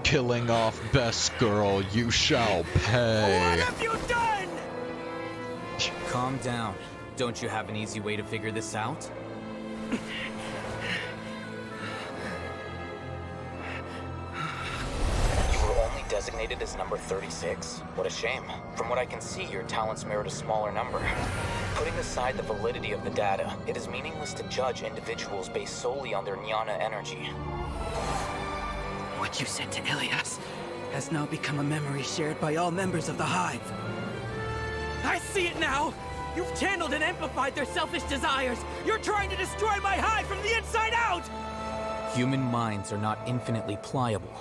[SPEAKER 1] Killing off best girl, you shall pay.
[SPEAKER 4] What have you done?
[SPEAKER 16] Calm down. Don't you have an easy way to figure this out? You were only designated as number 36? What a shame. From what I can see, your talents merit a smaller number. Putting aside the validity of the data, it is meaningless to judge individuals based solely on their jnana energy.
[SPEAKER 4] What you said to Ilias has now become a memory shared by all members of the Hive. I see it now! You've channeled and amplified their selfish desires! You're trying to destroy my Hive from the inside out!
[SPEAKER 16] Human minds are not infinitely pliable,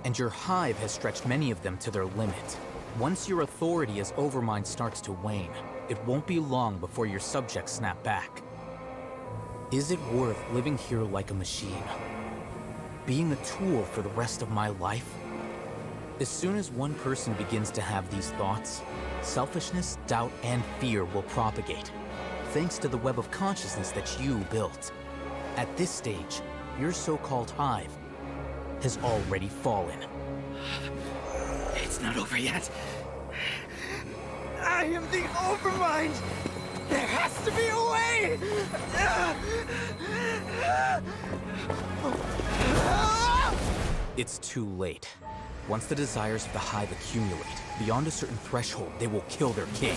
[SPEAKER 16] and your Hive has stretched many of them to their limit. Once your authority as Overmind starts to wane, it won't be long before your subjects snap back. Is it worth living here like a machine? Being a tool for the rest of my life? As soon as one person begins to have these thoughts, selfishness, doubt, and fear will propagate, thanks to the web of consciousness that you built. At this stage, your so-called Hive has already fallen.
[SPEAKER 4] It's not over yet. I am the Overmind! There has to be a way!
[SPEAKER 16] It's too late. Once the desires of the Hive accumulate, beyond a certain threshold, they will kill their king.
[SPEAKER 5] I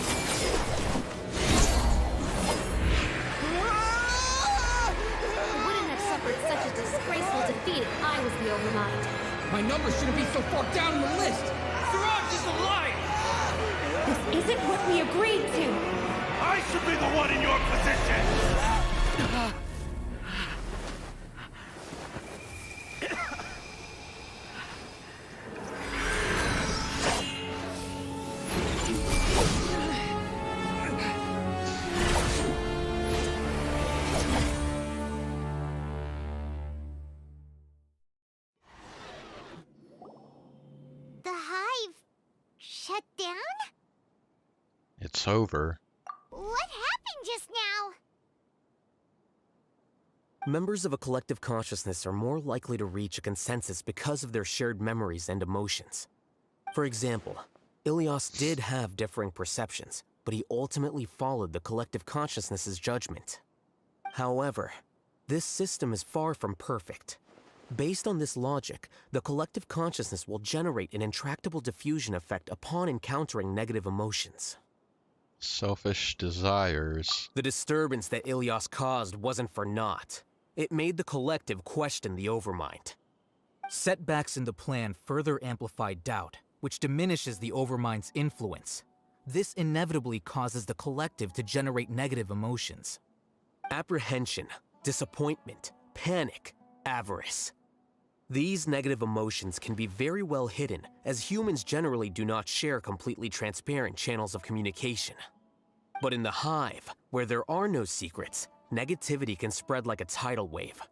[SPEAKER 5] wouldn't have suffered such a disgraceful defeat if I was the Overmind.
[SPEAKER 12] My number shouldn't be so far down in the list! Siraj is a liar!
[SPEAKER 21] This isn't what we agreed to!
[SPEAKER 18] I should be the one in your position!
[SPEAKER 3] The Hive shut down?
[SPEAKER 1] It's over.
[SPEAKER 3] What happened just now?
[SPEAKER 13] Members of a collective consciousness are more likely to reach a consensus because of their shared memories and emotions. For example, Ilias did have differing perceptions, but he ultimately followed the collective consciousness's judgment. However, this system is far from perfect. Based on this logic, the collective consciousness will generate an intractable diffusion effect upon encountering negative emotions.
[SPEAKER 1] Selfish desires.
[SPEAKER 13] The disturbance that Ilias caused wasn't for naught. It made the collective question the Overmind.
[SPEAKER 16] Setbacks in the plan further amplify doubt, which diminishes the Overmind's influence. This inevitably causes the collective to generate negative emotions.
[SPEAKER 13] Apprehension, disappointment, panic, avarice. These negative emotions can be very well hidden, as humans generally do not share completely transparent channels of communication. But in the Hive, where there are no secrets, negativity can spread like a tidal wave.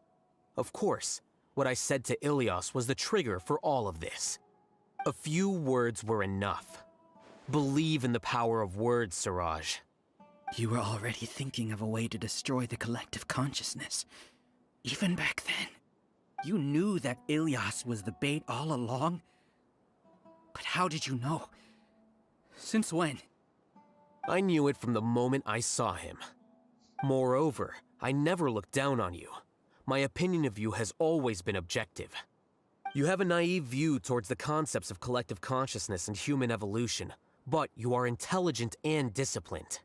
[SPEAKER 13] Of course, what I said to Ilias was the trigger for all of this. A few words were enough. Believe in the power of words, Siraj.
[SPEAKER 4] You were already thinking of a way to destroy the collective consciousness, even back then. You knew that Ilias was the bait all along? But how did you know? Since when?
[SPEAKER 13] I knew it from the moment I saw him. Moreover, I never looked down on you. My opinion of you has always been objective. You have a naive view towards the concepts of collective consciousness and human evolution, but you are intelligent and disciplined.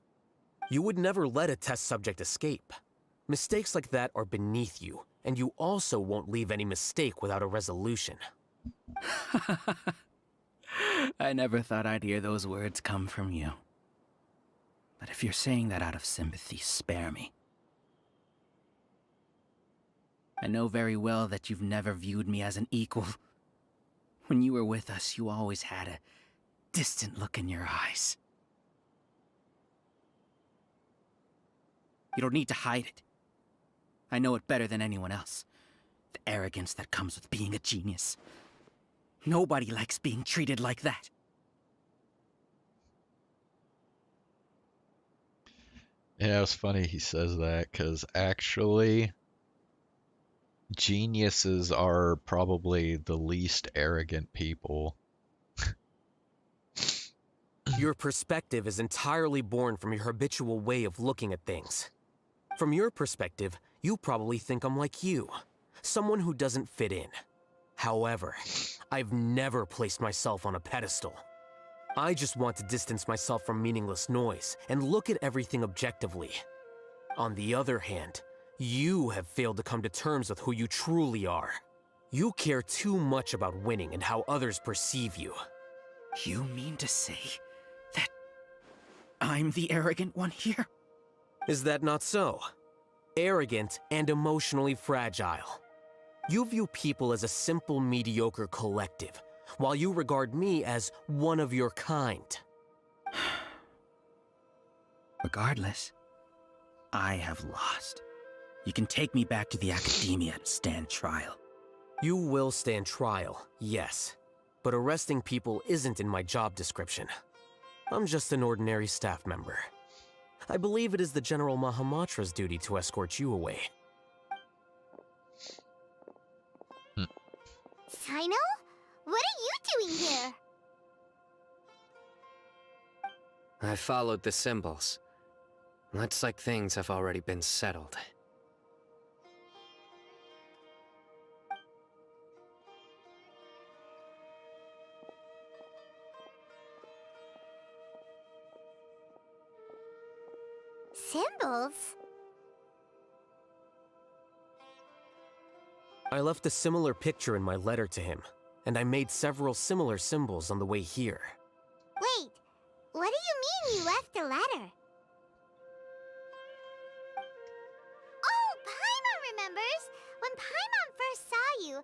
[SPEAKER 13] You would never let a test subject escape. Mistakes like that are beneath you, and you also won't leave any mistake without a resolution.
[SPEAKER 4] I never thought I'd hear those words come from you. But if you're saying that out of sympathy, spare me. I know very well that you've never viewed me as an equal. When you were with us, you always had a distant look in your eyes. You don't need to hide it. I know it better than anyone else. The arrogance that comes with being a genius. Nobody likes being treated like that.
[SPEAKER 1] Yeah, it's funny he says that, because actually, geniuses are probably the least arrogant people.
[SPEAKER 13] Your perspective is entirely born from your habitual way of looking at things. From your perspective, you probably think I'm like you, someone who doesn't fit in. However, I've never placed myself on a pedestal. I just want to distance myself from meaningless noise and look at everything objectively. On the other hand, you have failed to come to terms with who you truly are. You care too much about winning and how others perceive you.
[SPEAKER 4] You mean to say that I'm the arrogant one here?
[SPEAKER 13] Is that not so? Arrogant and emotionally fragile. You view people as a simple, mediocre collective, while you regard me as one of your kind.
[SPEAKER 4] Regardless, I have lost. You can take me back to the academia to stand trial.
[SPEAKER 13] You will stand trial, yes. But arresting people isn't in my job description. I'm just an ordinary staff member. I believe it is the General Mahamatra's duty to escort you away.
[SPEAKER 3] Sino? What are you doing here?
[SPEAKER 14] I followed the symbols. Looks like things have already been settled.
[SPEAKER 3] Symbols?
[SPEAKER 13] I left a similar picture in my letter to him, and I made several similar symbols on the way here.
[SPEAKER 3] Wait, what do you mean you left a letter? Oh, Paimon remembers! When Paimon first saw you,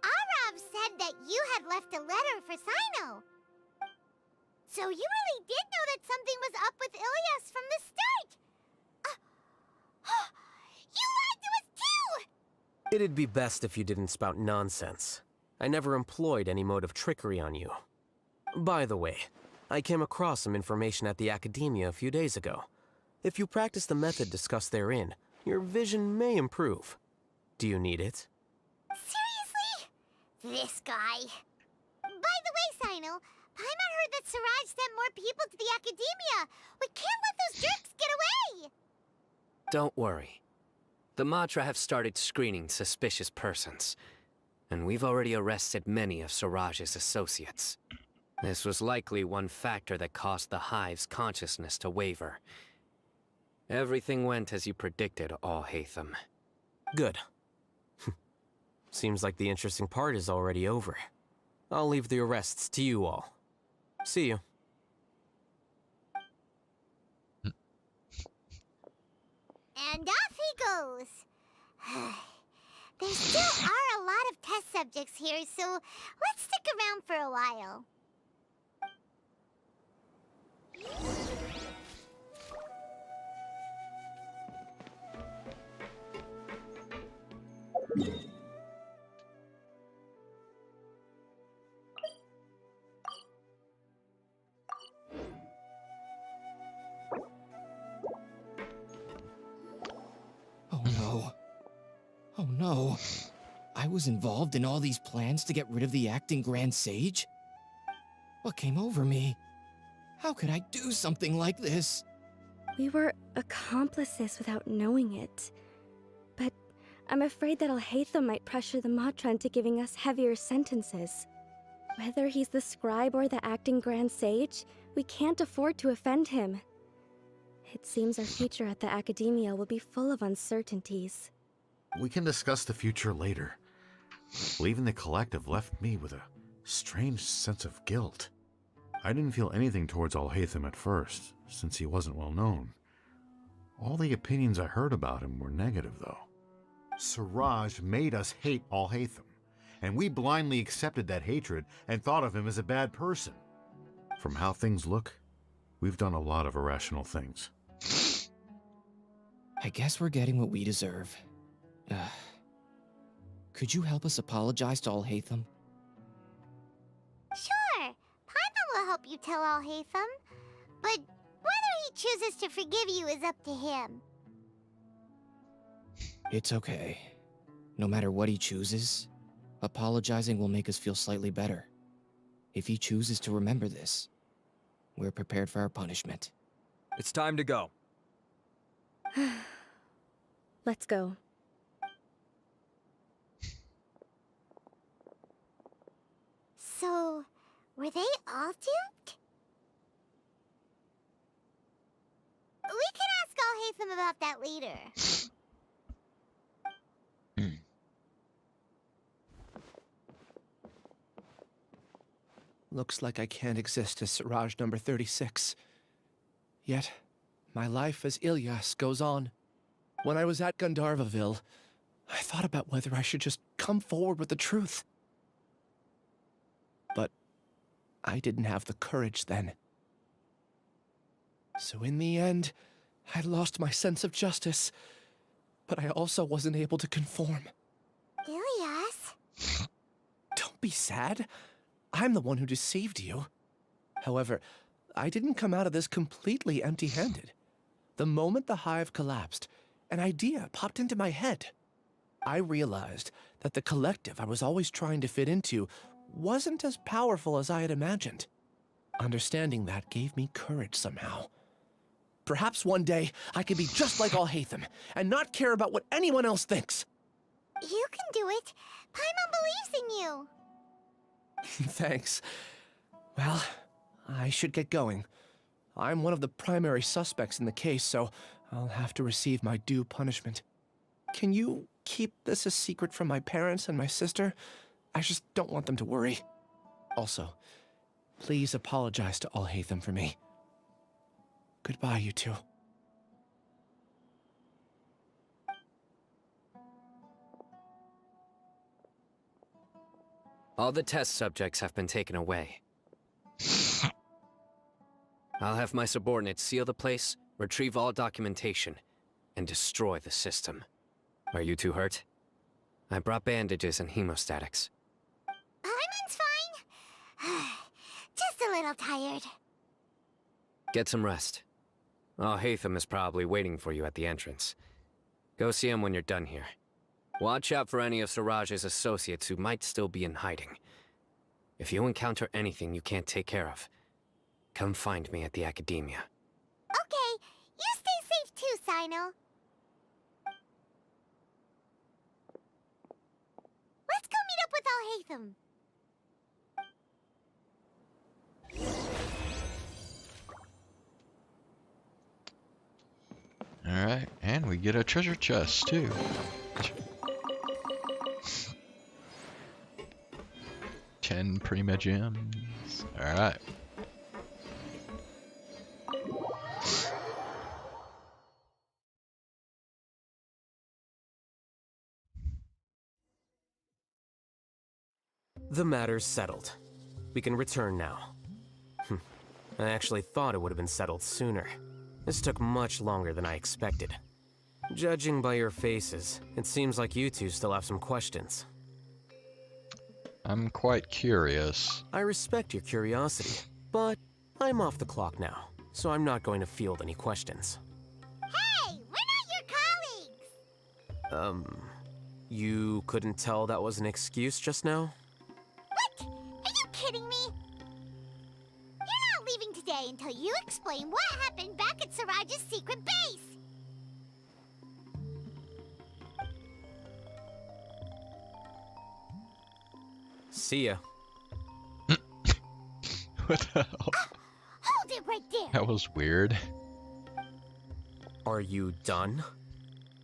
[SPEAKER 3] Arav said that you had left a letter for Sino. So you really did know that something was up with Ilias from the start! You lied to us too!
[SPEAKER 13] It'd be best if you didn't spout nonsense. I never employed any mode of trickery on you. By the way, I came across some information at the Academia a few days ago. If you practice the method discussed therein, your vision may improve. Do you need it?
[SPEAKER 3] Seriously? This guy. By the way, Sino, Paimon heard that Siraj sent more people to the Academia. We can't let those jerks get away!
[SPEAKER 14] Don't worry. The Matra have started screening suspicious persons, and we've already arrested many of Siraj's associates. This was likely one factor that caused the Hive's consciousness to waver. Everything went as you predicted, Alhaitham.
[SPEAKER 13] Good. Seems like the interesting part is already over. I'll leave the arrests to you all. See you.
[SPEAKER 3] And off he goes. There still are a lot of test subjects here, so let's stick around for a while.
[SPEAKER 11] Oh no. Oh no.
[SPEAKER 8] I was involved in all these plans to get rid of the acting Grand Sage? What came over me? How could I do something like this?
[SPEAKER 5] We were accomplices without knowing it. But I'm afraid that Alhaitham might pressure the Matra into giving us heavier sentences. Whether he's the scribe or the acting Grand Sage, we can't afford to offend him. It seems our future at the Academia will be full of uncertainties.
[SPEAKER 2] We can discuss the future later. Leaving the collective left me with a strange sense of guilt. I didn't feel anything towards Alhaitham at first, since he wasn't well known. All the opinions I heard about him were negative, though. Siraj made us hate Alhaitham, and we blindly accepted that hatred and thought of him as a bad person. From how things look, we've done a lot of irrational things.
[SPEAKER 8] I guess we're getting what we deserve. Could you help us apologize to Alhaitham?
[SPEAKER 3] Sure, Paimon will help you tell Alhaitham. But whether he chooses to forgive you is up to him.
[SPEAKER 8] It's okay. No matter what he chooses, apologizing will make us feel slightly better. If he chooses to remember this, we're prepared for our punishment.
[SPEAKER 15] It's time to go.
[SPEAKER 5] Let's go.
[SPEAKER 3] So, were they all duped? We can ask Alhaitham about that later.
[SPEAKER 11] Looks like I can't exist as Siraj number 36. Yet, my life as Ilyas goes on. When I was at Gandharvaville, I thought about whether I should just come forward with the truth. But I didn't have the courage then. So in the end, I lost my sense of justice, but I also wasn't able to conform.
[SPEAKER 3] Ilyas?
[SPEAKER 11] Don't be sad. I'm the one who deceived you. However, I didn't come out of this completely empty-handed. The moment the hive collapsed, an idea popped into my head. I realized that the collective I was always trying to fit into wasn't as powerful as I had imagined. Understanding that gave me courage somehow. Perhaps one day I could be just like Alhaitham and not care about what anyone else thinks.
[SPEAKER 3] You can do it. Paimon believes in you.
[SPEAKER 11] Thanks. Well, I should get going. I'm one of the primary suspects in the case, so I'll have to receive my due punishment. Can you keep this a secret from my parents and my sister? I just don't want them to worry. Also, please apologize to Alhaitham for me. Goodbye, you two.
[SPEAKER 14] All the test subjects have been taken away. I'll have my subordinates seal the place, retrieve all documentation, and destroy the system. Are you two hurt? I brought bandages and hemostatics.
[SPEAKER 3] Paimon's fine. Just a little tired.
[SPEAKER 14] Get some rest. Alhaitham is probably waiting for you at the entrance. Go see him when you're done here. Watch out for any of Siraj's associates who might still be in hiding. If you encounter anything you can't take care of, come find me at the Academia.
[SPEAKER 3] Okay, you stay safe too, Sino. Let's go meet up with Alhaitham.
[SPEAKER 1] Alright, and we get a treasure chest too. 10 Prima Gems. Alright.
[SPEAKER 13] The matter's settled. We can return now. I actually thought it would have been settled sooner. This took much longer than I expected. Judging by your faces, it seems like you two still have some questions.
[SPEAKER 1] I'm quite curious.
[SPEAKER 13] I respect your curiosity, but I'm off the clock now, so I'm not going to field any questions.
[SPEAKER 3] Hey, we're not your colleagues!
[SPEAKER 13] You couldn't tell that was an excuse just now?
[SPEAKER 3] What? Are you kidding me? You're not leaving today until you explain what happened back at Siraj's secret base!
[SPEAKER 13] See ya.
[SPEAKER 1] What the hell?
[SPEAKER 3] Hold it right there!
[SPEAKER 1] That was weird.
[SPEAKER 13] Are you done?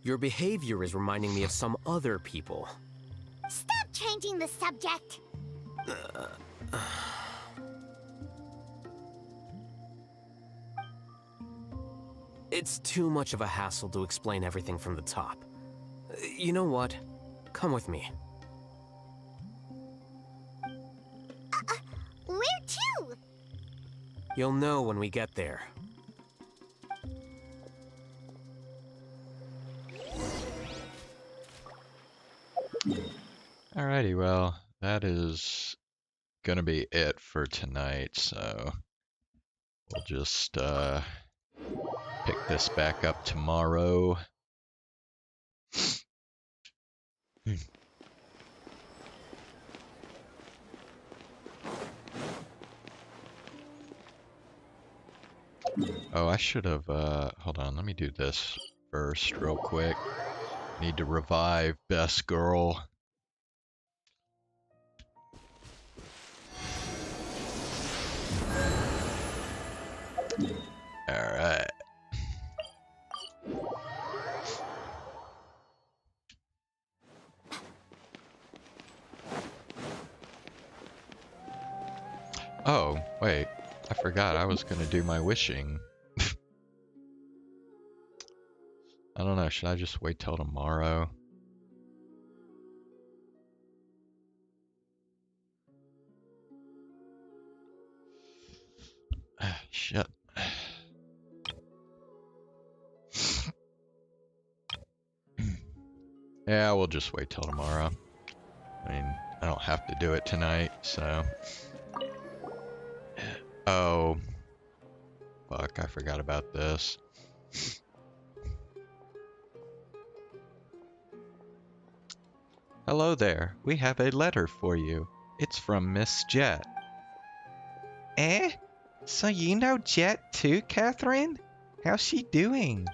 [SPEAKER 13] Your behavior is reminding me of some other people.
[SPEAKER 3] Stop changing the subject!
[SPEAKER 13] It's too much of a hassle to explain everything from the top. You know what? Come with me.
[SPEAKER 3] Where to?
[SPEAKER 13] You'll know when we get there.
[SPEAKER 1] Alrighty, well, that is gonna be it for tonight, so we'll just pick this back up tomorrow. Oh, I should have, hold on, let me do this first real quick. Need to revive Best Girl. Alright. Oh, wait. I forgot I was gonna do my wishing. I don't know, should I just wait till tomorrow? Shit. Yeah, we'll just wait till tomorrow. I mean, I don't have to do it tonight, so... Oh. Fuck, I forgot about this. Hello there, we have a letter for you. It's from Miss Jet. Eh? So you know Jet too, Catherine? How's she doing?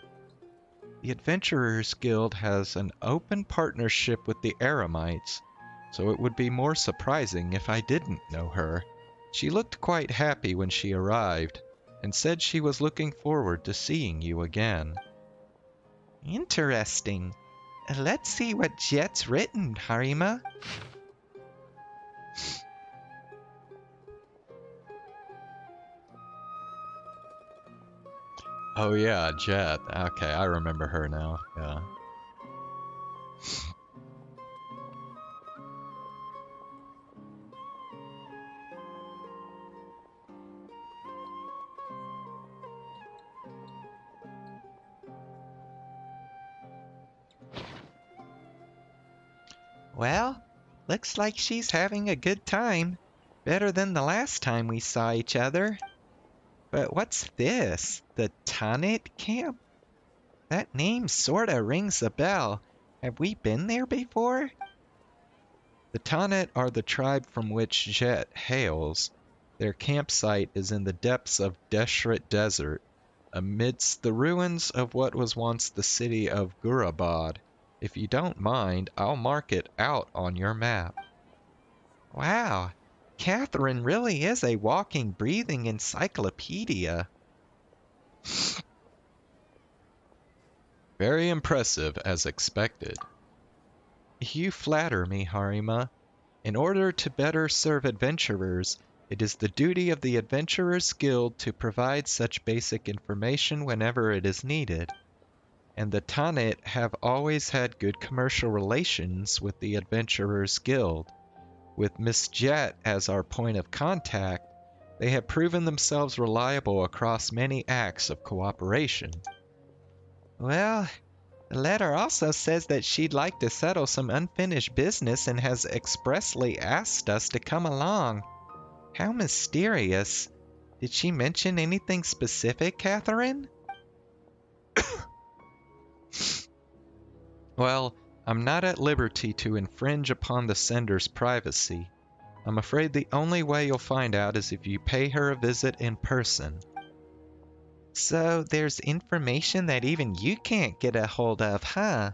[SPEAKER 1] The Adventurers Guild has an open partnership with the Eremites, so it would be more surprising if I didn't know her. She looked quite happy when she arrived, and said she was looking forward to seeing you again. Interesting. Let's see what Jet's written, Harima. Oh yeah, Jet. Okay, I remember her now. Yeah. Well, looks like she's having a good time. Better than the last time we saw each other. But what's this? The Tanit Camp? That name sorta rings a bell. Have we been there before? The Tanit are the tribe from which Jet hails. Their campsite is in the depths of Deshret Desert, amidst the ruins of what was once the city of Gurabad. If you don't mind, I'll mark it out on your map. Wow, Catherine really is a walking, breathing encyclopedia. Very impressive, as expected. You flatter me, Harima. In order to better serve adventurers, it is the duty of the Adventurers Guild to provide such basic information whenever it is needed. And the Tanit have always had good commercial relations with the Adventurers Guild. With Miss Jet as our point of contact, they have proven themselves reliable across many acts of cooperation. Well, the letter also says that she'd like to settle some unfinished business and has expressly asked us to come along. How mysterious. Did she mention anything specific, Catherine? Well, I'm not at liberty to infringe upon the sender's privacy. I'm afraid the only way you'll find out is if you pay her a visit in person. So there's information that even you can't get a hold of, huh?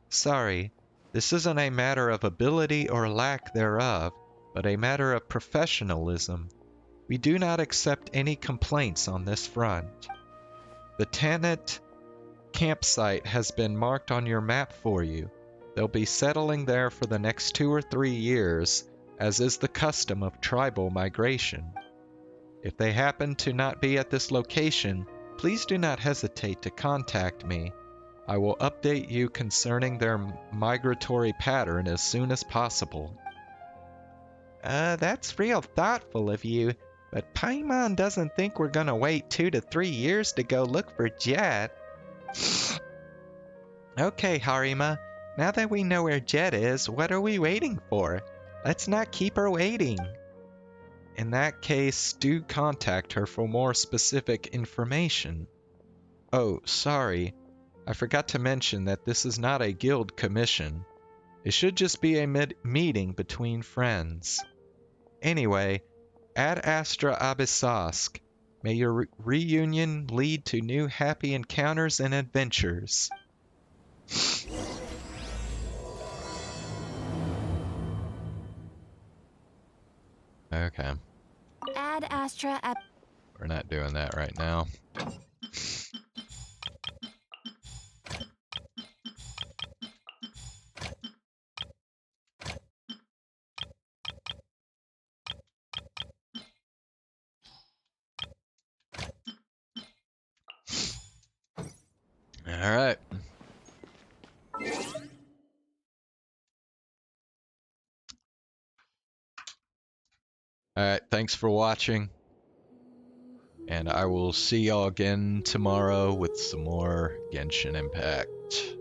[SPEAKER 1] Sorry, this isn't a matter of ability or lack thereof, but a matter of professionalism. We do not accept any complaints on this front. The Tanit campsite has been marked on your map for you. They'll be settling there for the next 2 or 3 years, as is the custom of tribal migration. If they happen to not be at this location, please do not hesitate to contact me. I will update you concerning their migratory pattern as soon as possible. That's real thoughtful of you, but Paimon doesn't think we're gonna wait 2 to 3 years to go look for Jet. Okay, Harima, now that we know where Jet is, what are we waiting for? Let's not keep her waiting. In that case, do contact her for more specific information. Oh, sorry. I forgot to mention that this is not a guild commission. It should just be a meeting between friends. Anyway, Ad Astra Abyssask. May your reunion lead to new happy encounters and adventures. Okay.
[SPEAKER 20] Ad Astra Ab...
[SPEAKER 1] We're not doing that right now. All right. Alright, thanks for watching. And I will see y'all again tomorrow with some more Genshin Impact.